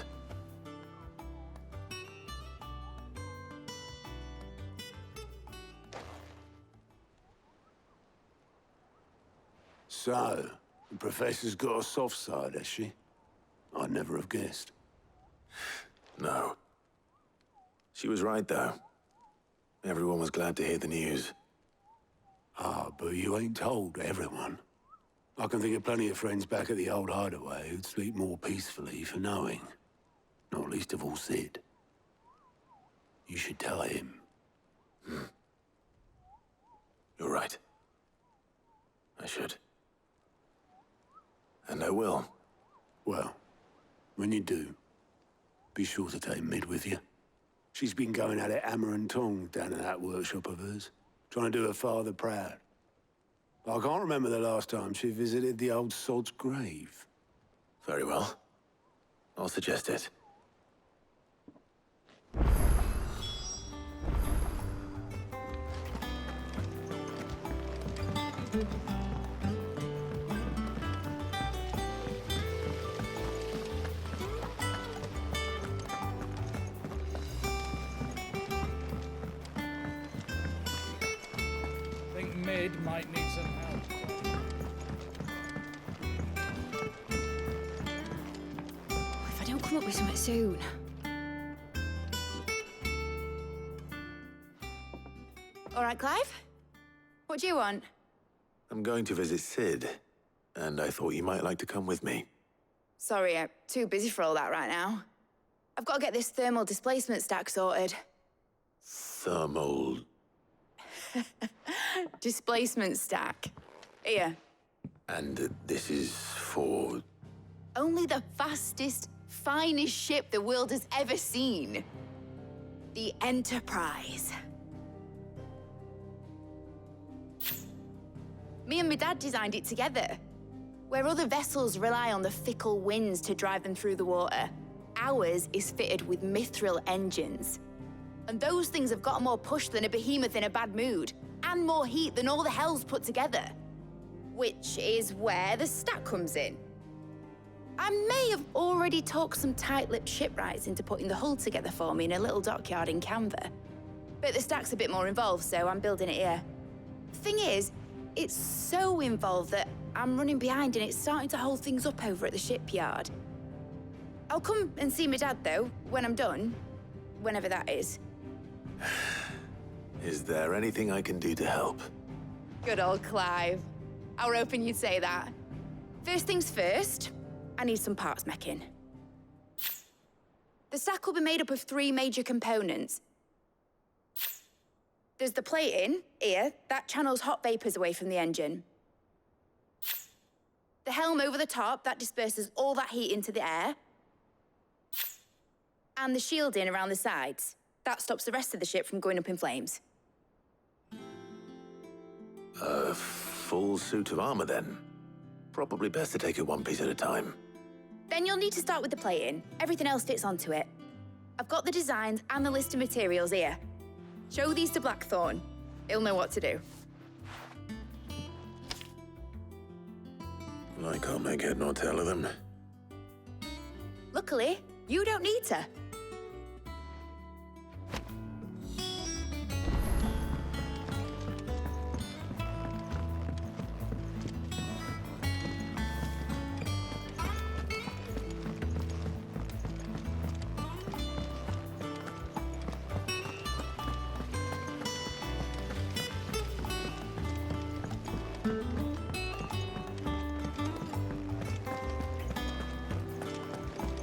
So, the Professor's got a soft side, has she? I'd never have guessed. No. She was right, though. Everyone was glad to hear the news. Ah, but you ain't told everyone. I can think of plenty of friends back at the old hideaway who'd sleep more peacefully for knowing. Not least of all Sid. You should tell him. You're right. I should. And I will. Well, when you do, be sure to take Mid with you. She's been going at it hammer and tong down in that workshop of hers, trying to do her father proud. I can't remember the last time she visited the old sod's grave. Very well. I'll suggest it. Sid might need some help. If I don't come up with something soon. All right, Clive? What do you want? I'm going to visit Sid, and I thought you might like to come with me. Sorry, I'm too busy for all that right now. I've got to get this thermal displacement stack sorted. Thermal... Displacement stack. Here. And this is for... Only the fastest, finest ship the world has ever seen. The Enterprise. Me and my dad designed it together. Where other vessels rely on the fickle winds to drive them through the water, ours is fitted with mithril engines. And those things have got more push than a behemoth in a bad mood, and more heat than all the hells put together. Which is where the stack comes in. I may have already talked some tight-lipped shipwrights into putting the hull together for me in a little dockyard in Canva. But the stack's a bit more involved, so I'm building it here. Thing is, it's so involved that I'm running behind and it's starting to hold things up over at the shipyard. I'll come and see my dad, though, when I'm done. Whenever that is. Is there anything I can do to help? Good old Clive. I were hoping you'd say that. First things first, I need some parts meching. The stack will be made up of 3 major components. There's the plating, here, that channels hot vapors away from the engine. The helm over the top, that disperses all that heat into the air. And the shielding around the sides. That stops the rest of the ship from going up in flames. A full suit of armor, then. Probably best to take it one piece at a time. Then you'll need to start with the plating. Everything else fits onto it. I've got the designs and the list of materials here. Show these to Blackthorn. He'll know what to do. I can't make head nor tail of them. Luckily, you don't need to.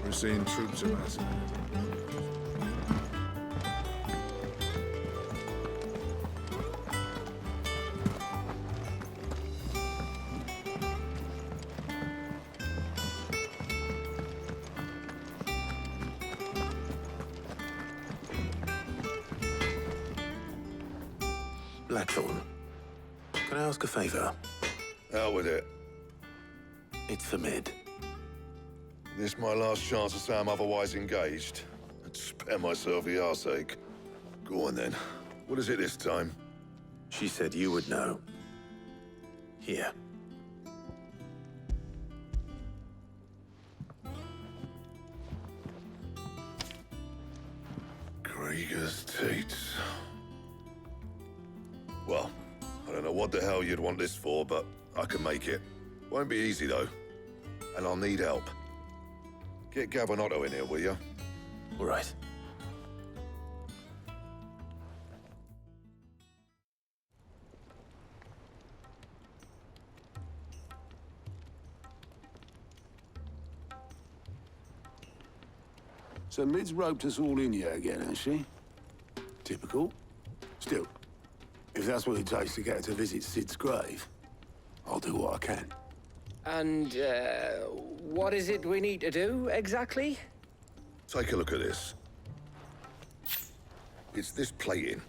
We're seeing troops amassing. Blackthorn, can I ask a favor? Out with it. It's for Mid. This my last chance to say I'm otherwise engaged. I'd spare myself the arseache. Go on then. What is it this time? She said you would know. Here. Krieger's Tates. Well, I don't know what the hell you'd want this for, but I can make it. Won't be easy, though. And I'll need help. Get Gabonotto in here, will you? All right. So Mid's roped us all in here again, has she? Typical. Still, if that's what it takes to get her to visit Sid's grave, I'll do what I can. And, what is it we need to do, exactly? Take a look at this. It's this plating.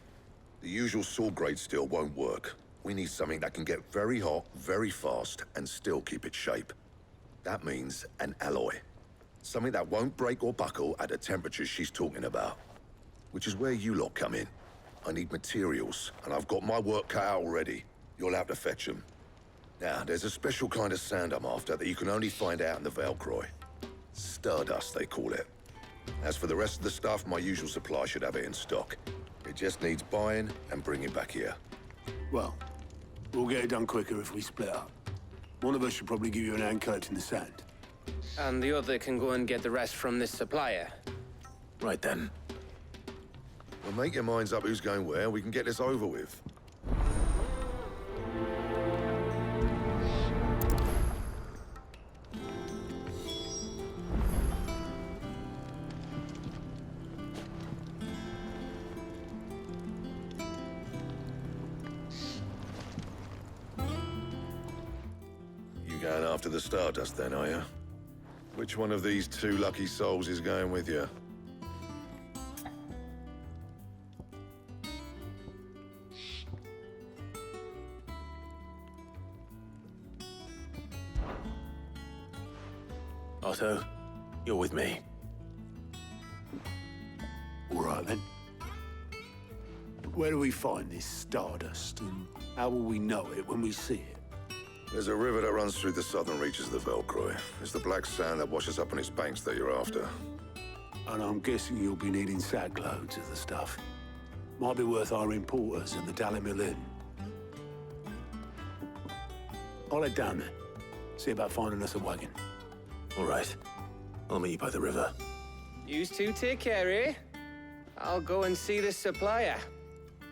The usual saw-grade steel won't work. We need something that can get very hot, very fast, and still keep its shape. That means an alloy. Something that won't break or buckle at the temperatures she's talking about. Which is where you lot come in. I need materials, and I've got my work cut out already. You'll have to fetch them. Now, there's a special kind of sand I'm after that you can only find out in the Valcroy. Stardust, they call it. As for the rest of the stuff, my usual supply should have it in stock. It just needs buying and bringing back here. Well, We'll get it done quicker if we split up. One of us should probably give you an hand collecting the sand. And the other can go and get the rest from this supplier. Right then. Well, make your minds up who's going where. We can get this over with. Going after the Stardust then, are you? Which one of these two lucky souls is going with you? Otto, you're with me. All right, then. Where do we find this Stardust, and how will we know it when we see it? There's a river that runs through the southern reaches of the Velcroy. It's the black sand that washes up on its banks that you're after. And I'm guessing you'll be needing sack loads of the stuff. Might be worth hiring porters at the Dalimil Inn. I'll head down there. See about finding us a wagon. All right. I'll meet you by the river. Yous two take care, eh? I'll go and see this supplier.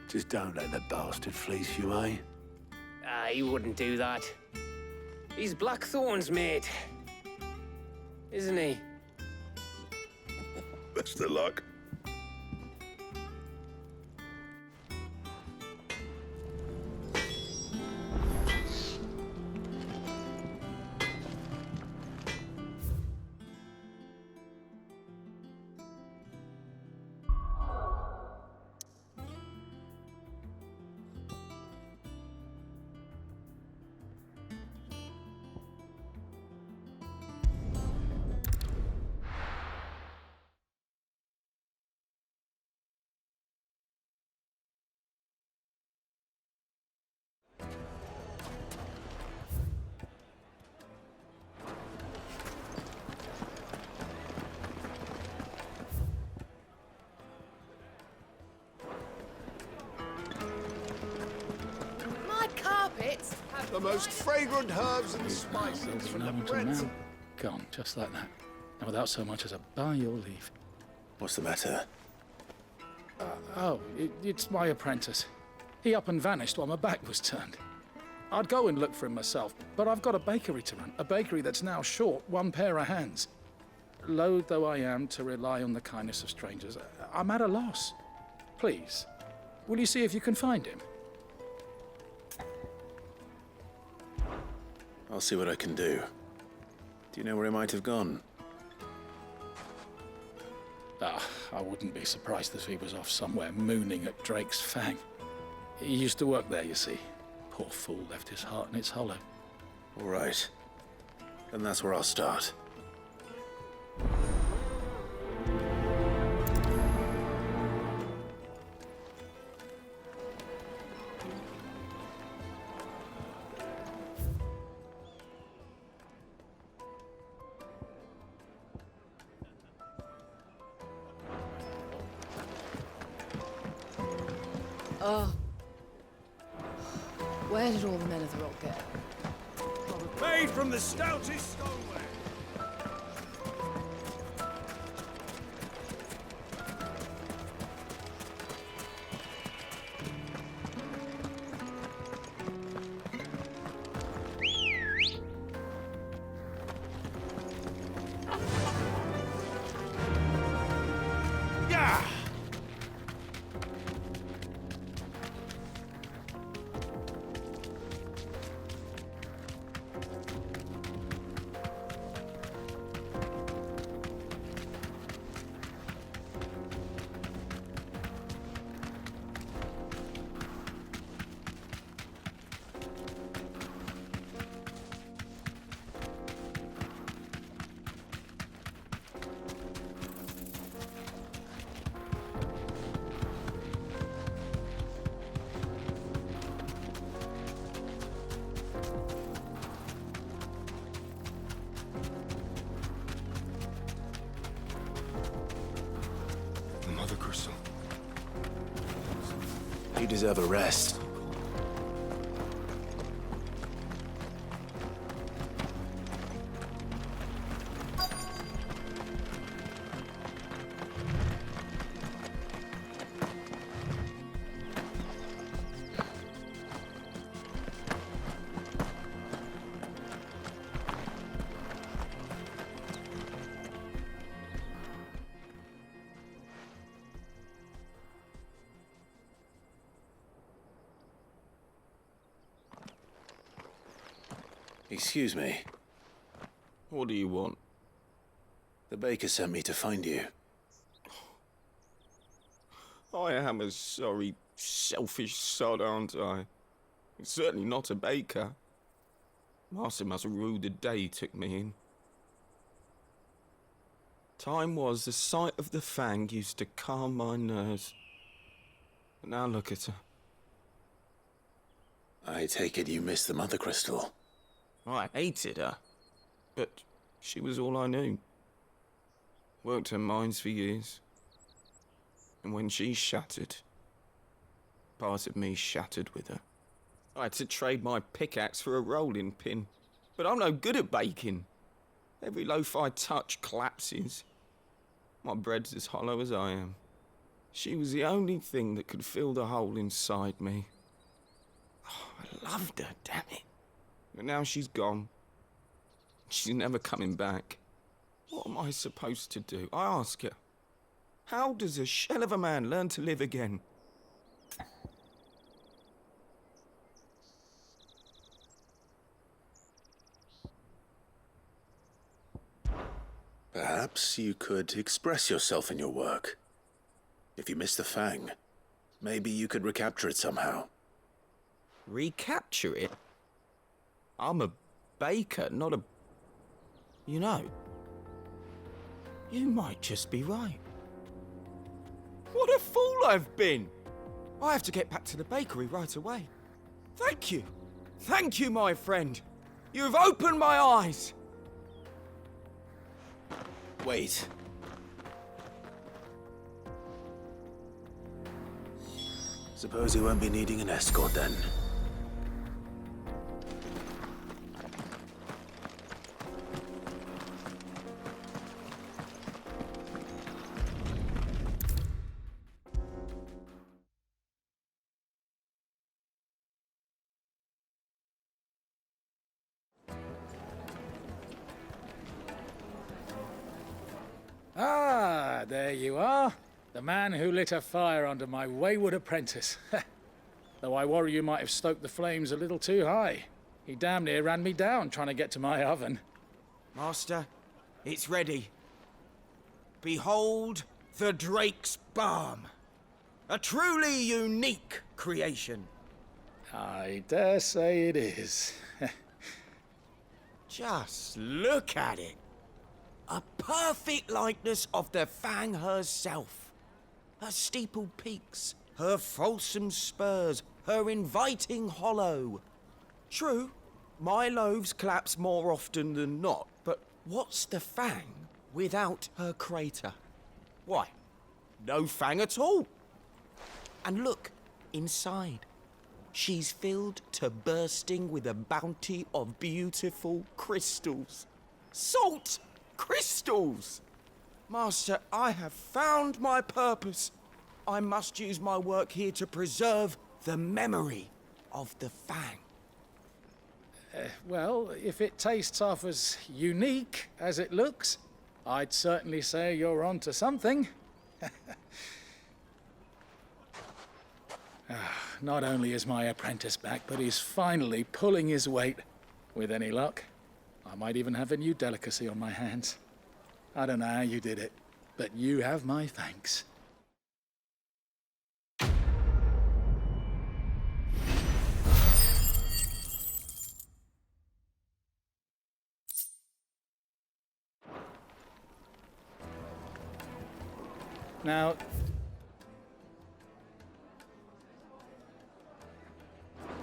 Just don't let the bastard fleece you, eh? He wouldn't do that. He's Blackthorn's mate. Isn't he? Best of luck. The most fragrant herbs and spices from the breadth of... Gone, just like that. And without so much as a by your leave. What's the matter? It's my apprentice. He up and vanished while my back was turned. I'd go and look for him myself, but I've got a bakery to run. A bakery that's now short one pair of hands. Loath though I am to rely on the kindness of strangers, I'm at a loss. Please, will you see if you can find him? I'll see what I can do. Do you know where he might have gone? I wouldn't be surprised if he was off somewhere mooning at Drake's Fang. He used to work there, you see. Poor fool left his heart in its hollow. All right. Then that's where I'll start. Oh. Where did all the men of the rock go? Made from the stoutest stoneware. You deserve a rest. Excuse me. What do you want? The baker sent me to find you. I am a sorry, selfish sod, aren't I? Certainly not a baker. Master must have ruled the day he took me in. Time was the sight of the Fang used to calm my nerves. But now look at her. I take it you missed the Mother Crystal. I hated her, but she was all I knew. Worked her mines for years. And when she shattered, part of me shattered with her. I had to trade my pickaxe for a rolling pin, but I'm no good at baking. Every loaf I touch collapses. My bread's as hollow as I am. She was the only thing that could fill the hole inside me. Oh, I loved her, damn it. But now she's gone. She's never coming back. What am I supposed to do? I ask her. How does a shell of a man learn to live again? Perhaps you could express yourself in your work. If you miss the Fang, maybe you could recapture it somehow. Recapture it? I'm a baker, not a... You know, you might just be right. What a fool I've been! I have to get back to the bakery right away. Thank you. Thank you, my friend. You've opened my eyes. Wait. Suppose you won't be needing an escort then. Ah, there you are. The man who lit a fire under my wayward apprentice. Though I worry you might have stoked the flames a little too high. He damn near ran me down trying to get to my oven. Master, it's ready. Behold the Drake's Balm. A truly unique creation. I dare say it is. Just look at it. A perfect likeness of the Fang herself. Her steepled peaks, her fulsome spurs, her inviting hollow. True, my loaves collapse more often than not, but what's the Fang without her crater? Why, no Fang at all. And look, inside. She's filled to bursting with a bounty of beautiful crystals. Salt crystals! Master, I have found my purpose. I must use my work here to preserve the memory of the Fang. Well, if it tastes half as unique as it looks, I'd certainly say you're onto something. Not only is my apprentice back, but he's finally pulling his weight. With any luck, I might even have a new delicacy on my hands. I don't know how you did it, but you have my thanks. Now,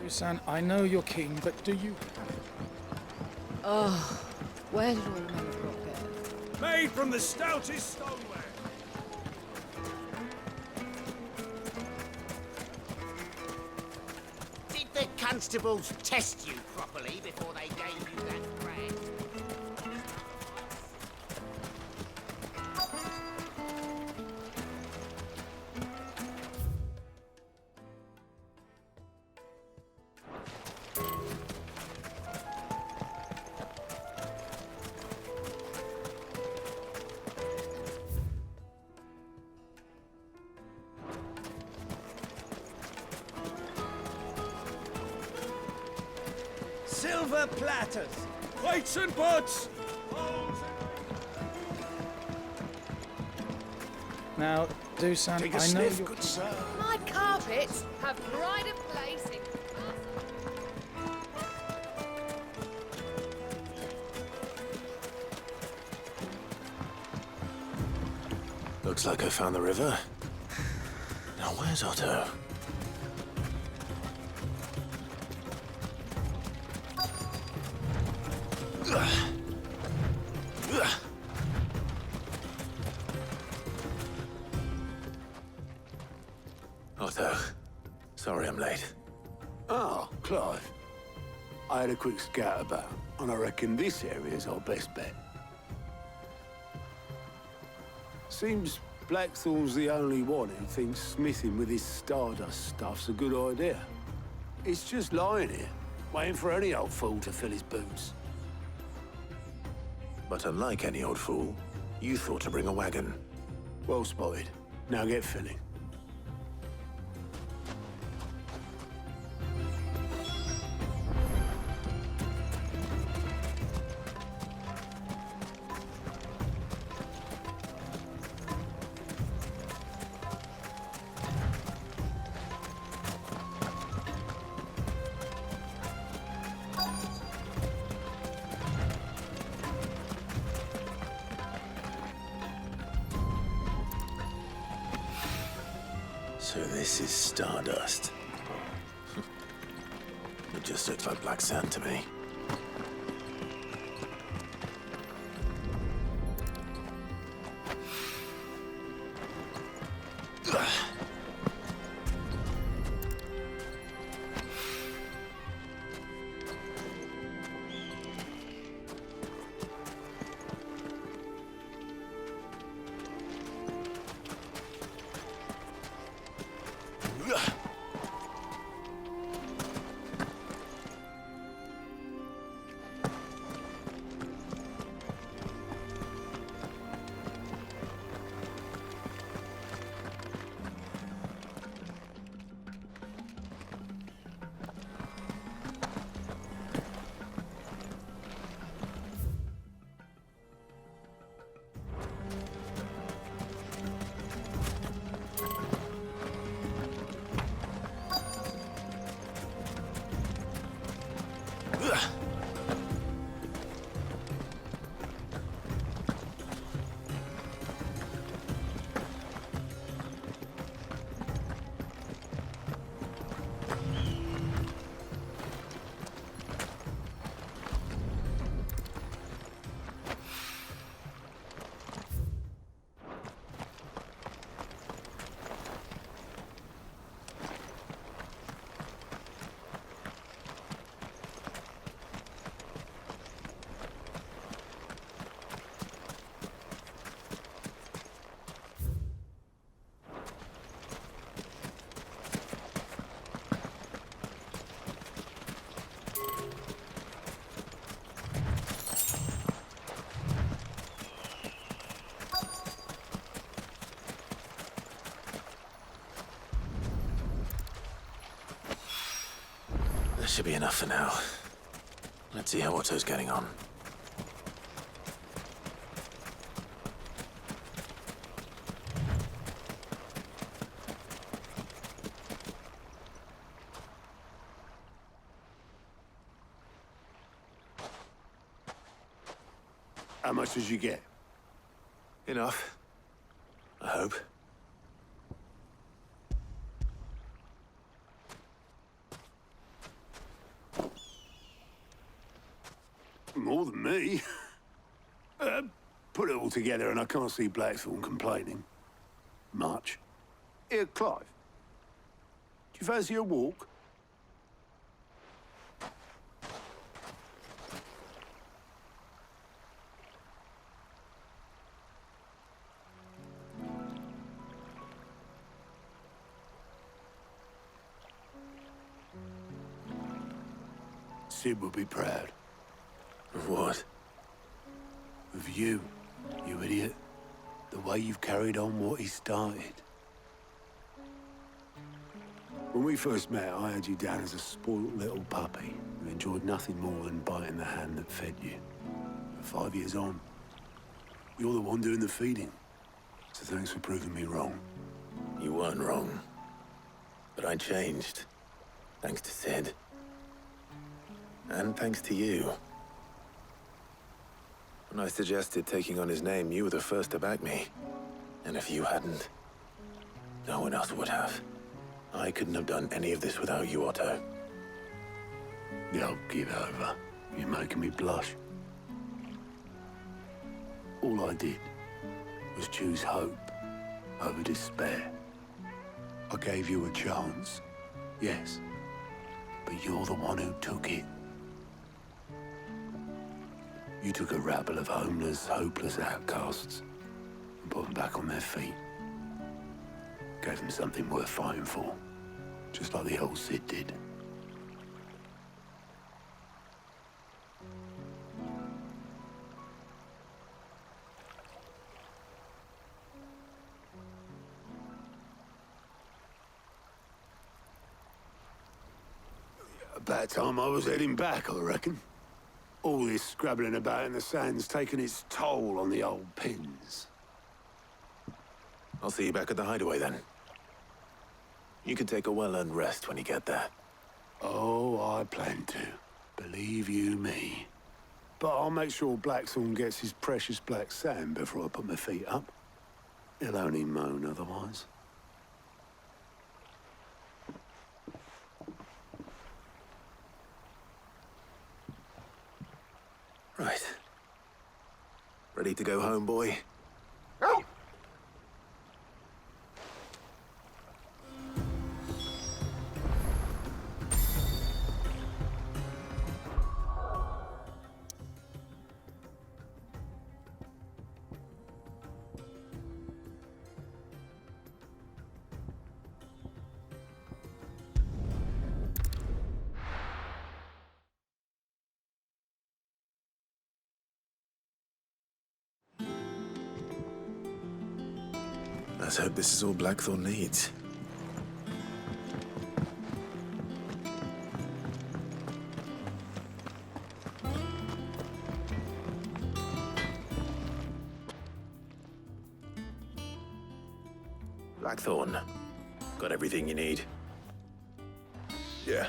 Dusan, I know you're king, but do you... Oh, where did all men drop it? Made from the stoutest stoneware. Did the constables test you properly before they gave you that brand? Silver platters! Plates and pots! Now, Dusan, Take a I know sniff, you... good sir. My carpets have pride of place in... Looks like I found the river. Now where's Otto? Otto, sorry I'm late. Oh, Clive. I had a quick scout about, and I reckon this area's our best bet. Seems Blackthorn's the only one who thinks smithing with his Stardust stuff's a good idea. It's just lying here, waiting for any old fool to fill his boots. But unlike any old fool, you thought to bring a wagon. Well spotted. Now get filling. So this is Stardust. It just looks like black sand to me. That should be enough for now. Let's see how Otto's getting on. How much did you get? Enough. I hope. More than me. Put it all together and I can't see Blackthorn complaining. Much. Here, Clive. Do you fancy a walk? Sid would be proud. Of what? Of you, you idiot. The way you've carried on what he started. When we first met, I had you down as a spoilt little puppy. You enjoyed nothing more than biting the hand that fed you. But 5 years on, you're the one doing the feeding. So thanks for proving me wrong. You weren't wrong. But I changed. Thanks to Sid. And thanks to you. When I suggested taking on his name, you were the first to back me. And if you hadn't, no one else would have. I couldn't have done any of this without you, Otto. Yo, give over. You're making me blush. All I did was choose hope over despair. I gave you a chance, yes, but you're the one who took it. You took a rabble of homeless, hopeless outcasts and put them back on their feet. Gave them something worth fighting for, just like the old Sid did. About time I was heading back, I reckon. All this scrabbling about in the sand's taken its toll on the old pins. I'll see you back at the hideaway then. You can take a well-earned rest when you get there. Oh, I plan to. Believe you me. But I'll make sure Blackthorn gets his precious black sand before I put my feet up. He'll only moan otherwise. Right. Ready to go home, boy? Let's hope this is all Blackthorn needs. Blackthorn, got everything you need? Yeah.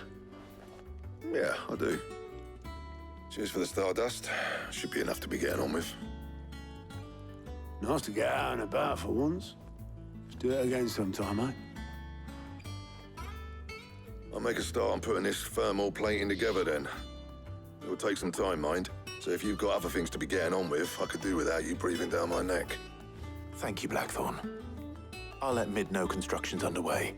Yeah, I do. Cheers for the Stardust. Should be enough to be getting on with. Nice to get out and about for once. Let's do it again sometime, eh? I'll make a start on putting this thermal plating together then. It will take some time, mind. So if you've got other things to be getting on with, I could do without you breathing down my neck. Thank you, Blackthorn. I'll let Mid know construction's underway.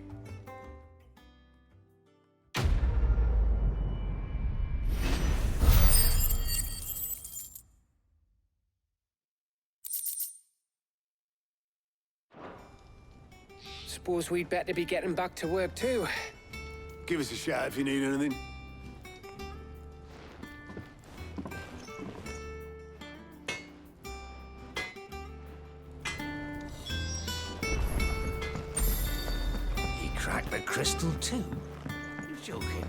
Suppose we'd better be getting back to work too. Give us a shout if you need anything. He cracked the crystal too? You're joking.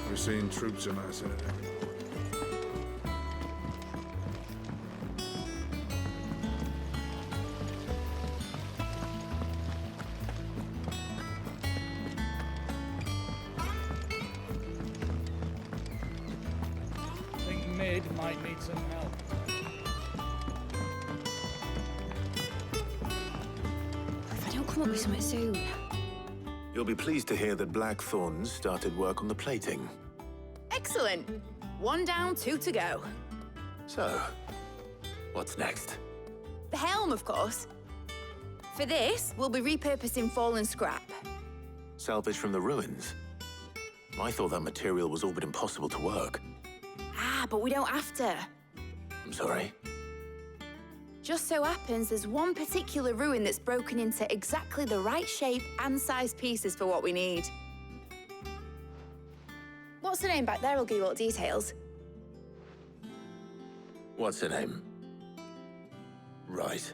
We're seeing troops in our Senator. I think Mid might need some help. If I don't come up with something soon. You'll be pleased to hear that Blackthorn started work on the plating. Excellent. 1 down, 2 to go. So, what's next? The helm, of course. For this, we'll be repurposing fallen scrap. Salvage from the ruins? I thought that material was all but impossible to work. Ah, but we don't have to. I'm sorry. Just so happens there's one particular ruin that's broken into exactly the right shape and size pieces for what we need. What's the name back there? I'll give you all the details. What's her name? Right.